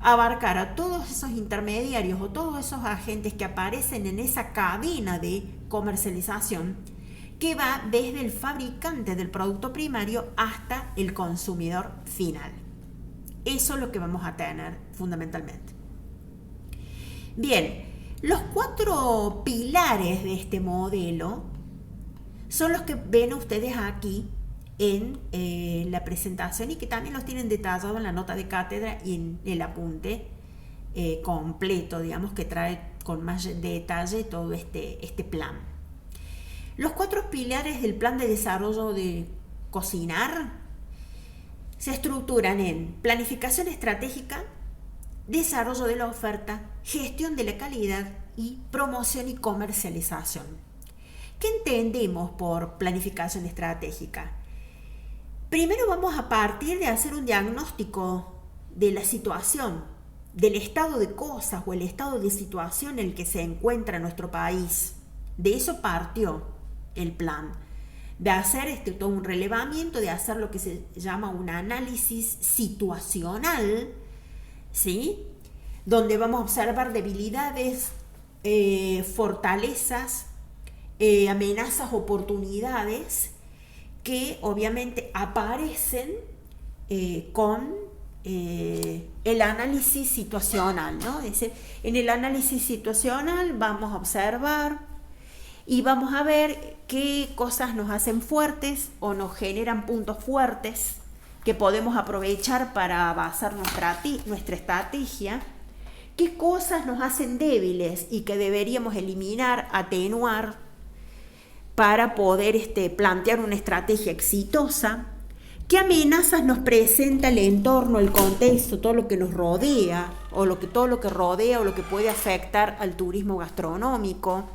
Abarcar a todos esos intermediarios o todos esos agentes que aparecen en esa cadena de comercialización que va desde el fabricante del producto primario hasta el consumidor final. Eso es lo que vamos a tener fundamentalmente. Bien, los 4 pilares de este modelo son los que ven ustedes aquí en la presentación y que también los tienen detallados en la nota de cátedra y en el apunte completo, digamos, que trae con más detalle todo este plan. Los 4 pilares del plan de desarrollo de Cocinar se estructuran en planificación estratégica, desarrollo de la oferta, gestión de la calidad y promoción y comercialización. ¿Qué entendemos por planificación estratégica? Primero vamos a partir de hacer un diagnóstico de la situación, del estado de cosas o el estado de situación en el que se encuentra nuestro país. De eso partió el plan, de hacer todo un relevamiento, de hacer lo que se llama un análisis situacional, ¿sí? Donde vamos a observar debilidades, fortalezas, amenazas, oportunidades que obviamente aparecen con el análisis situacional, ¿no? Es decir, en el análisis situacional vamos a observar y vamos a ver qué cosas nos hacen fuertes o nos generan puntos fuertes que podemos aprovechar para basar nuestra estrategia, qué cosas nos hacen débiles y que deberíamos eliminar, atenuar para poder plantear una estrategia exitosa, qué amenazas nos presenta el entorno, el contexto, todo lo que nos rodea o todo lo que rodea o lo que puede afectar al turismo gastronómico.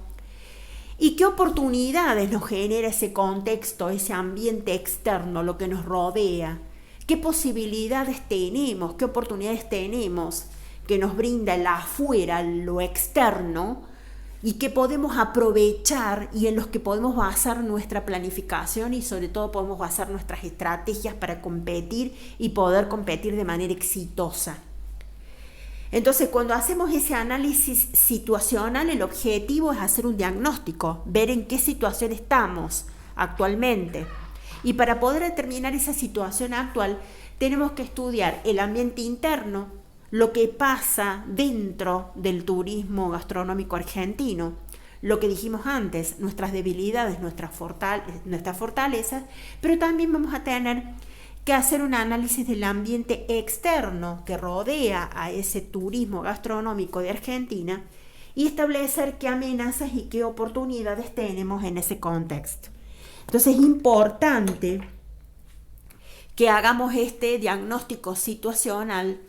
¿Y qué oportunidades nos genera ese contexto, ese ambiente externo, lo que nos rodea? ¿Qué posibilidades tenemos, qué oportunidades tenemos que nos brinda el afuera, lo externo, y que podemos aprovechar y en los que podemos basar nuestra planificación y sobre todo podemos basar nuestras estrategias para competir y poder competir de manera exitosa? Entonces, cuando hacemos ese análisis situacional, el objetivo es hacer un diagnóstico, ver en qué situación estamos actualmente. Y para poder determinar esa situación actual, tenemos que estudiar el ambiente interno, lo que pasa dentro del turismo gastronómico argentino, lo que dijimos antes, nuestras debilidades, nuestras fortalezas, pero también vamos a tener que hacer un análisis del ambiente externo que rodea a ese turismo gastronómico de Argentina y establecer qué amenazas y qué oportunidades tenemos en ese contexto. Entonces es importante que hagamos este diagnóstico situacional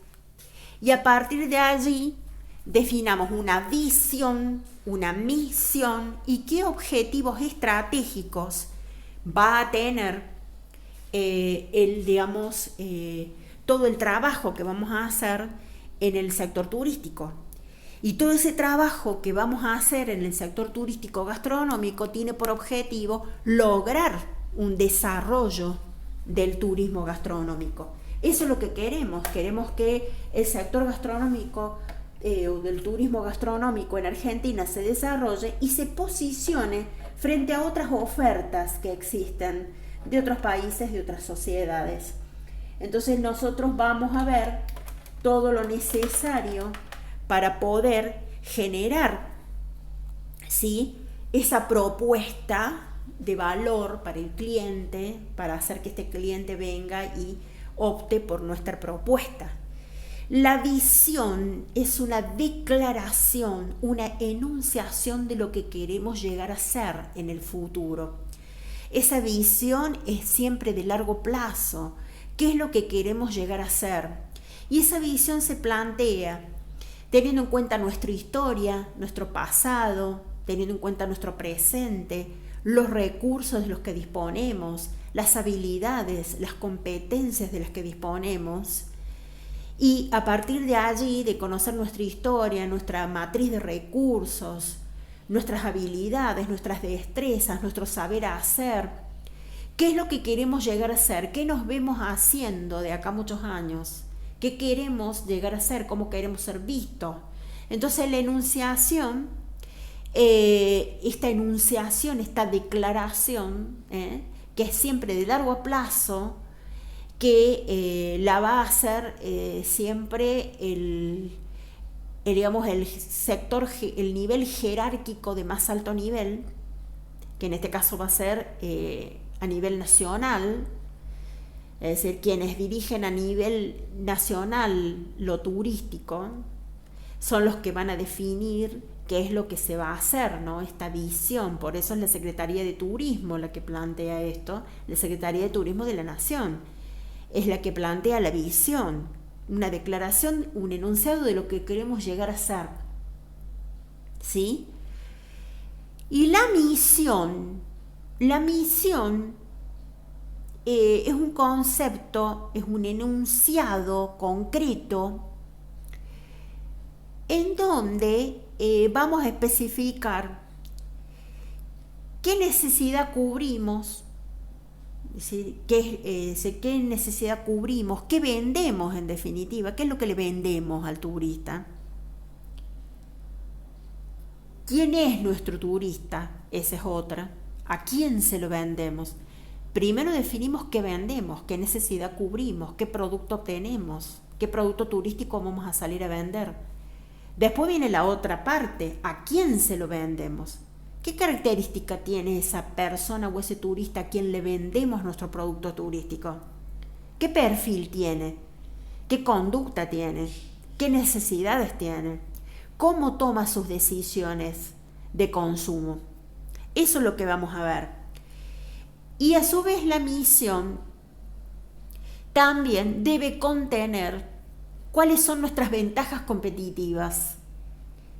y a partir de allí definamos una visión, una misión y qué objetivos estratégicos va a tener todo el trabajo que vamos a hacer en el sector turístico. Y todo ese trabajo que vamos a hacer en el sector turístico gastronómico tiene por objetivo lograr un desarrollo del turismo gastronómico. Eso es lo que queremos. Queremos que el sector gastronómico o del turismo gastronómico en Argentina se desarrolle y se posicione frente a otras ofertas que existen de otros países, de otras sociedades. Entonces nosotros vamos a ver todo lo necesario para poder generar, ¿sí?, esa propuesta de valor para el cliente, para hacer que este cliente venga y opte por nuestra propuesta. La visión es una declaración, una enunciación de lo que queremos llegar a ser en el futuro. Esa visión es siempre de largo plazo. ¿Qué es lo que queremos llegar a ser? Y esa visión se plantea teniendo en cuenta nuestra historia, nuestro pasado, teniendo en cuenta nuestro presente, los recursos de los que disponemos, las habilidades, las competencias de las que disponemos. Y a partir de allí, de conocer nuestra historia, nuestra matriz de recursos, nuestras habilidades, nuestras destrezas, nuestro saber hacer, ¿qué es lo que queremos llegar a ser? ¿Qué nos vemos haciendo de acá a muchos años? ¿Qué queremos llegar a ser? ¿Cómo queremos ser vistos? Entonces la enunciación, esta enunciación, esta declaración, que es siempre de largo plazo, que la va a hacer siempre digamos, el sector, el nivel jerárquico de más alto nivel, que en este caso va a ser a nivel nacional. Es decir, quienes dirigen a nivel nacional lo turístico son los que van a definir qué es lo que se va a hacer, ¿no? Esta visión. Por eso es la Secretaría de Turismo la que plantea esto, la Secretaría de Turismo de la Nación. Es la que plantea la visión, una declaración, un enunciado de lo que queremos llegar a ser. ¿Sí? Y la misión es un concepto, es un enunciado concreto en donde vamos a especificar qué necesidad cubrimos, es decir, qué necesidad cubrimos, qué vendemos en definitiva, qué es lo que le vendemos al turista. ¿Quién es nuestro turista? Esa es otra. ¿A quién se lo vendemos? Primero definimos qué vendemos, qué necesidad cubrimos, qué producto obtenemos, qué producto turístico vamos a salir a vender. Después viene la otra parte, ¿a quién se lo vendemos? ¿Qué característica tiene esa persona o ese turista a quien le vendemos nuestro producto turístico? ¿Qué perfil tiene? ¿Qué conducta tiene? ¿Qué necesidades tiene? ¿Cómo toma sus decisiones de consumo? Eso es lo que vamos a ver. Y a su vez la misión también debe contener cuáles son nuestras ventajas competitivas.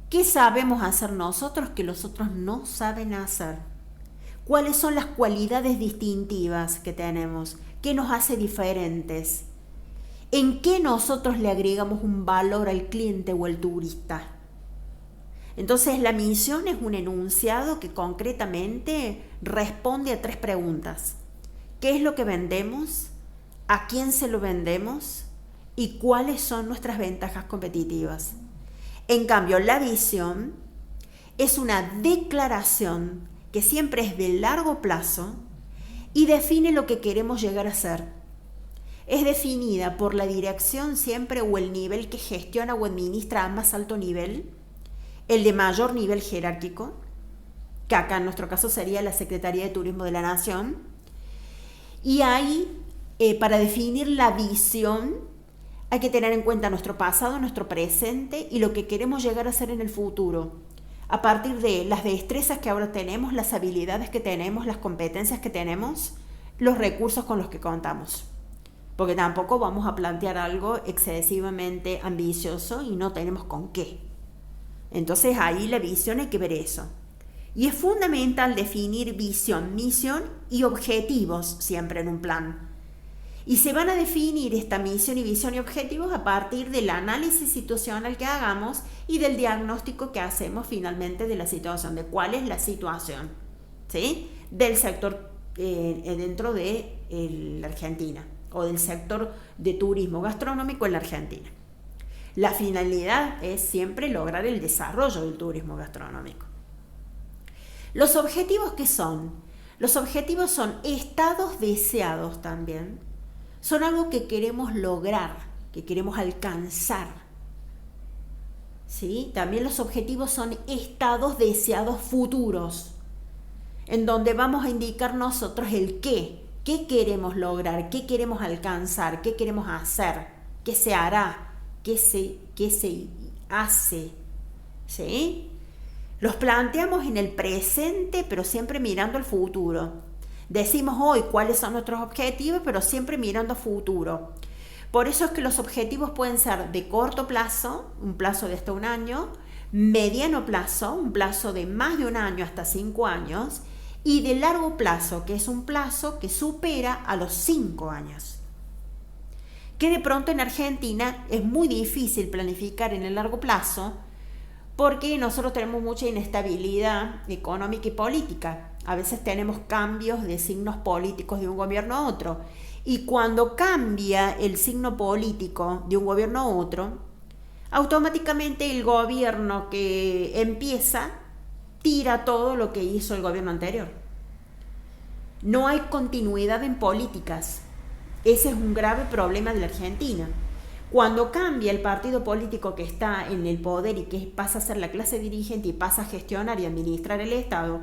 ¿Qué sabemos hacer nosotros que los otros no saben hacer? ¿Cuáles son las cualidades distintivas que tenemos? ¿Qué nos hace diferentes? ¿En qué nosotros le agregamos un valor al cliente o al turista? Entonces la misión es un enunciado que concretamente responde a 3 preguntas. ¿Qué es lo que vendemos? ¿A quién se lo vendemos? ¿Y cuáles son nuestras ventajas competitivas? En cambio, la visión es una declaración que siempre es de largo plazo y define lo que queremos llegar a ser. Es definida por la dirección siempre o el nivel que gestiona o administra a más alto nivel, el de mayor nivel jerárquico, que acá en nuestro caso sería la Secretaría de Turismo de la Nación. Y ahí, para definir la visión, hay que tener en cuenta nuestro pasado, nuestro presente y lo que queremos llegar a ser en el futuro. A partir de las destrezas que ahora tenemos, las habilidades que tenemos, las competencias que tenemos, los recursos con los que contamos. Porque tampoco vamos a plantear algo excesivamente ambicioso y no tenemos con qué. Entonces ahí la visión hay que ver eso. Y es fundamental definir visión, misión y objetivos siempre en un plan. Y se van a definir esta misión y visión y objetivos a partir del análisis situacional que hagamos y del diagnóstico que hacemos finalmente de la situación, de cuál es la situación, ¿sí?, del sector dentro de la Argentina o del sector de turismo gastronómico en la Argentina. La finalidad es siempre lograr el desarrollo del turismo gastronómico. ¿Los objetivos qué son? Los objetivos son estados deseados también. Son algo que queremos lograr, que queremos alcanzar. ¿Sí? También los objetivos son estados deseados futuros, en donde vamos a indicar nosotros el qué queremos lograr, qué queremos alcanzar, qué queremos hacer, qué se hará, qué se hace. ¿Sí? Los planteamos en el presente, pero siempre mirando al futuro. Decimos hoy cuáles son nuestros objetivos, pero siempre mirando al futuro. Por eso es que los objetivos pueden ser de corto plazo, un plazo de hasta un año, mediano plazo, un plazo de más de un año hasta 5 años, y de largo plazo, que es un plazo que supera a los 5 años. Que de pronto en Argentina es muy difícil planificar en el largo plazo, porque nosotros tenemos mucha inestabilidad económica y política. A veces tenemos cambios de signos políticos de un gobierno a otro. Y cuando cambia el signo político de un gobierno a otro, automáticamente el gobierno que empieza tira todo lo que hizo el gobierno anterior. No hay continuidad en políticas. Ese es un grave problema de la Argentina. Cuando cambia el partido político que está en el poder y que pasa a ser la clase dirigente y pasa a gestionar y administrar el Estado,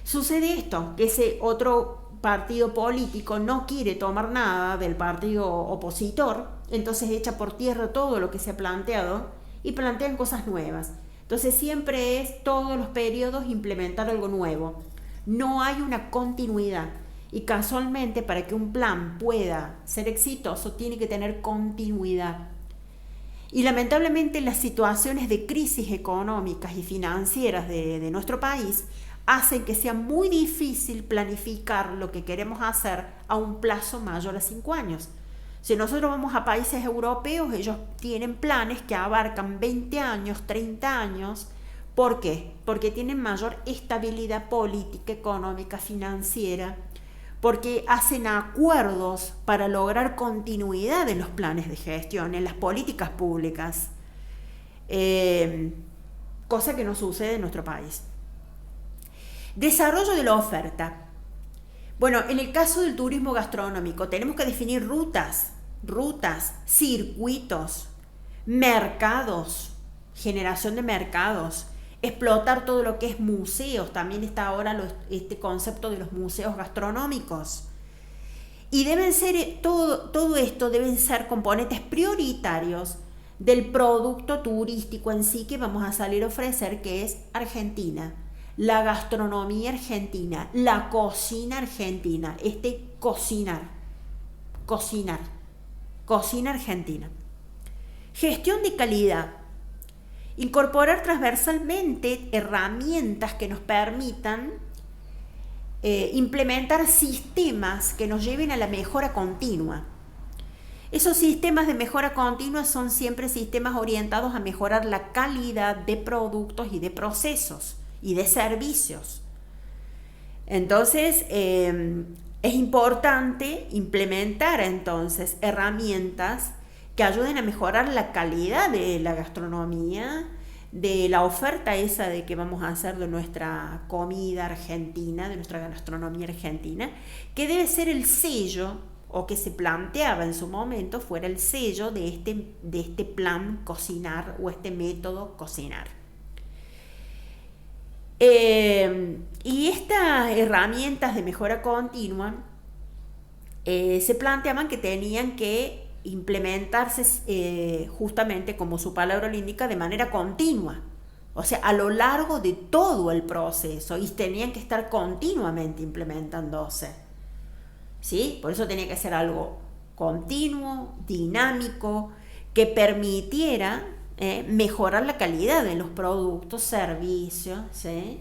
sucede esto, que ese otro partido político no quiere tomar nada del partido opositor, entonces echa por tierra todo lo que se ha planteado y plantean cosas nuevas. Entonces siempre es todos los periodos implementar algo nuevo. No hay una continuidad. Y casualmente, para que un plan pueda ser exitoso, tiene que tener continuidad. Y lamentablemente las situaciones de crisis económicas y financieras de nuestro país hacen que sea muy difícil planificar lo que queremos hacer a un plazo mayor a 5 años. Si nosotros vamos a países europeos, ellos tienen planes que abarcan 20 años, 30 años. ¿Por qué? Porque tienen mayor estabilidad política, económica, financiera, porque hacen acuerdos para lograr continuidad en los planes de gestión, en las políticas públicas, cosa que no sucede en nuestro país. Desarrollo de la oferta. Bueno, en el caso del turismo gastronómico tenemos que definir rutas, circuitos, mercados, generación de mercados, explotar todo lo que es museos. También está ahora este concepto de los museos gastronómicos. Y deben ser, todo esto deben ser componentes prioritarios del producto turístico en sí que vamos a salir a ofrecer, que es Argentina. La gastronomía argentina, la cocina argentina, cocina argentina. Gestión de calidad. Incorporar transversalmente herramientas que nos permitan implementar sistemas que nos lleven a la mejora continua. Esos sistemas de mejora continua son siempre sistemas orientados a mejorar la calidad de productos y de procesos y de servicios. Entonces, es importante implementar entonces herramientas que ayuden a mejorar la calidad de la gastronomía, de la oferta esa de que vamos a hacer de nuestra comida argentina, de nuestra gastronomía argentina, que debe ser el sello, o que se planteaba en su momento, fuera el sello de este plan cocinar o este método cocinar. Y estas herramientas de mejora continua se planteaban que tenían que implementarse justamente, como su palabra lo indica, de manera continua, o sea, a lo largo de todo el proceso, y tenían que estar continuamente implementándose, ¿sí? Por eso tenía que ser algo continuo, dinámico, que permitiera mejorar la calidad de los productos, servicios, ¿sí?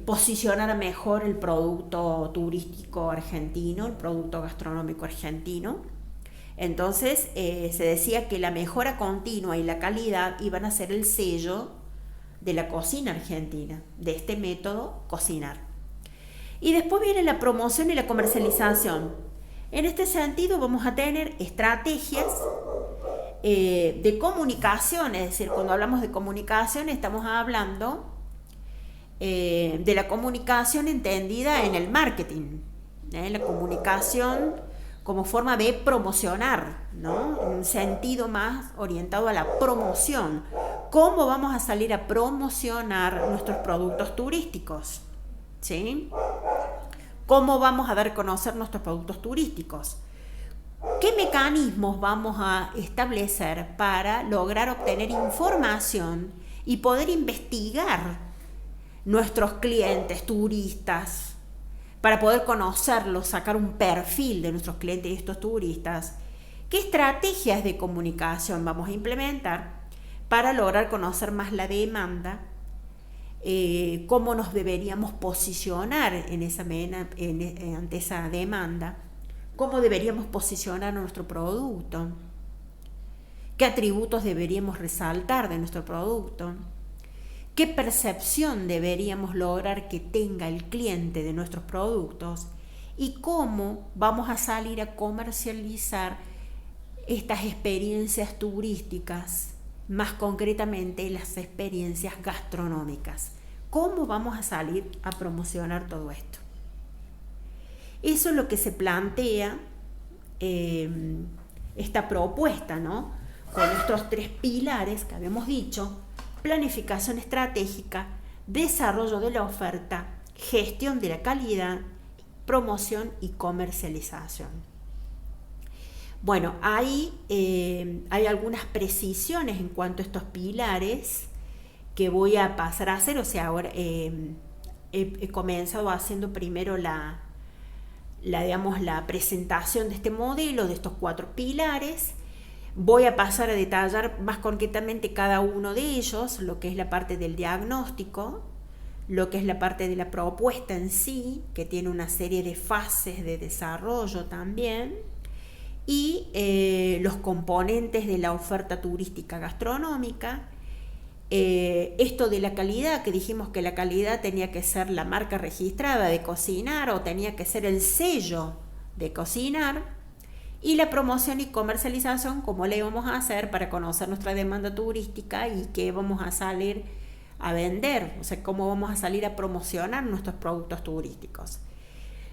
Posicionar mejor el producto turístico argentino, el producto gastronómico argentino. Entonces se decía que la mejora continua y la calidad iban a ser el sello de la cocina argentina, de este método cocinar. Y después viene la promoción y la comercialización. En este sentido vamos a tener estrategias de comunicación, es decir, cuando hablamos de comunicación estamos hablando de la comunicación entendida en el marketing, la comunicación como forma de promocionar, ¿no? Un sentido más orientado a la promoción. ¿Cómo vamos a salir a promocionar nuestros productos turísticos? ¿Sí? ¿Cómo vamos a dar a conocer nuestros productos turísticos? ¿Qué mecanismos vamos a establecer para lograr obtener información y poder investigar nuestros clientes turistas, para poder conocerlos, sacar un perfil de nuestros clientes y estos turistas? ¿Qué estrategias de comunicación vamos a implementar para lograr conocer más la demanda? ¿Cómo nos deberíamos posicionar ante esa demanda? ¿Cómo deberíamos posicionar nuestro producto? ¿Qué atributos deberíamos resaltar de nuestro producto? ¿Qué percepción deberíamos lograr que tenga el cliente de nuestros productos? ¿Y cómo vamos a salir a comercializar estas experiencias turísticas, más concretamente las experiencias gastronómicas? ¿Cómo vamos a salir a promocionar todo esto? Eso es lo que se plantea esta propuesta, ¿no? Con estos 3 pilares que habíamos dicho: planificación estratégica, desarrollo de la oferta, gestión de la calidad, promoción y comercialización. Bueno, ahí hay algunas precisiones en cuanto a estos pilares que voy a pasar a hacer. O sea, ahora he comenzado haciendo primero la presentación de este modelo, de estos 4 pilares. Voy a pasar a detallar más concretamente cada uno de ellos, lo que es la parte del diagnóstico, lo que es la parte de la propuesta en sí, que tiene una serie de fases de desarrollo también, y los componentes de la oferta turística gastronómica. Esto de la calidad, que dijimos que la calidad tenía que ser la marca registrada de Cocinar, o tenía que ser el sello de Cocinar. Y la promoción y comercialización, cómo le vamos a hacer para conocer nuestra demanda turística y qué vamos a salir a vender, o sea, cómo vamos a salir a promocionar nuestros productos turísticos.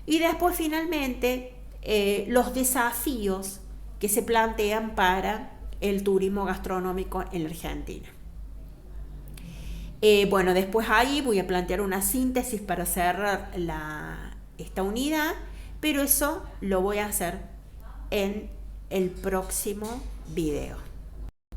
Y después, finalmente, los desafíos que se plantean para el turismo gastronómico en la Argentina. Bueno, después ahí voy a plantear una síntesis para cerrar esta unidad, pero eso lo voy a hacer en el próximo video.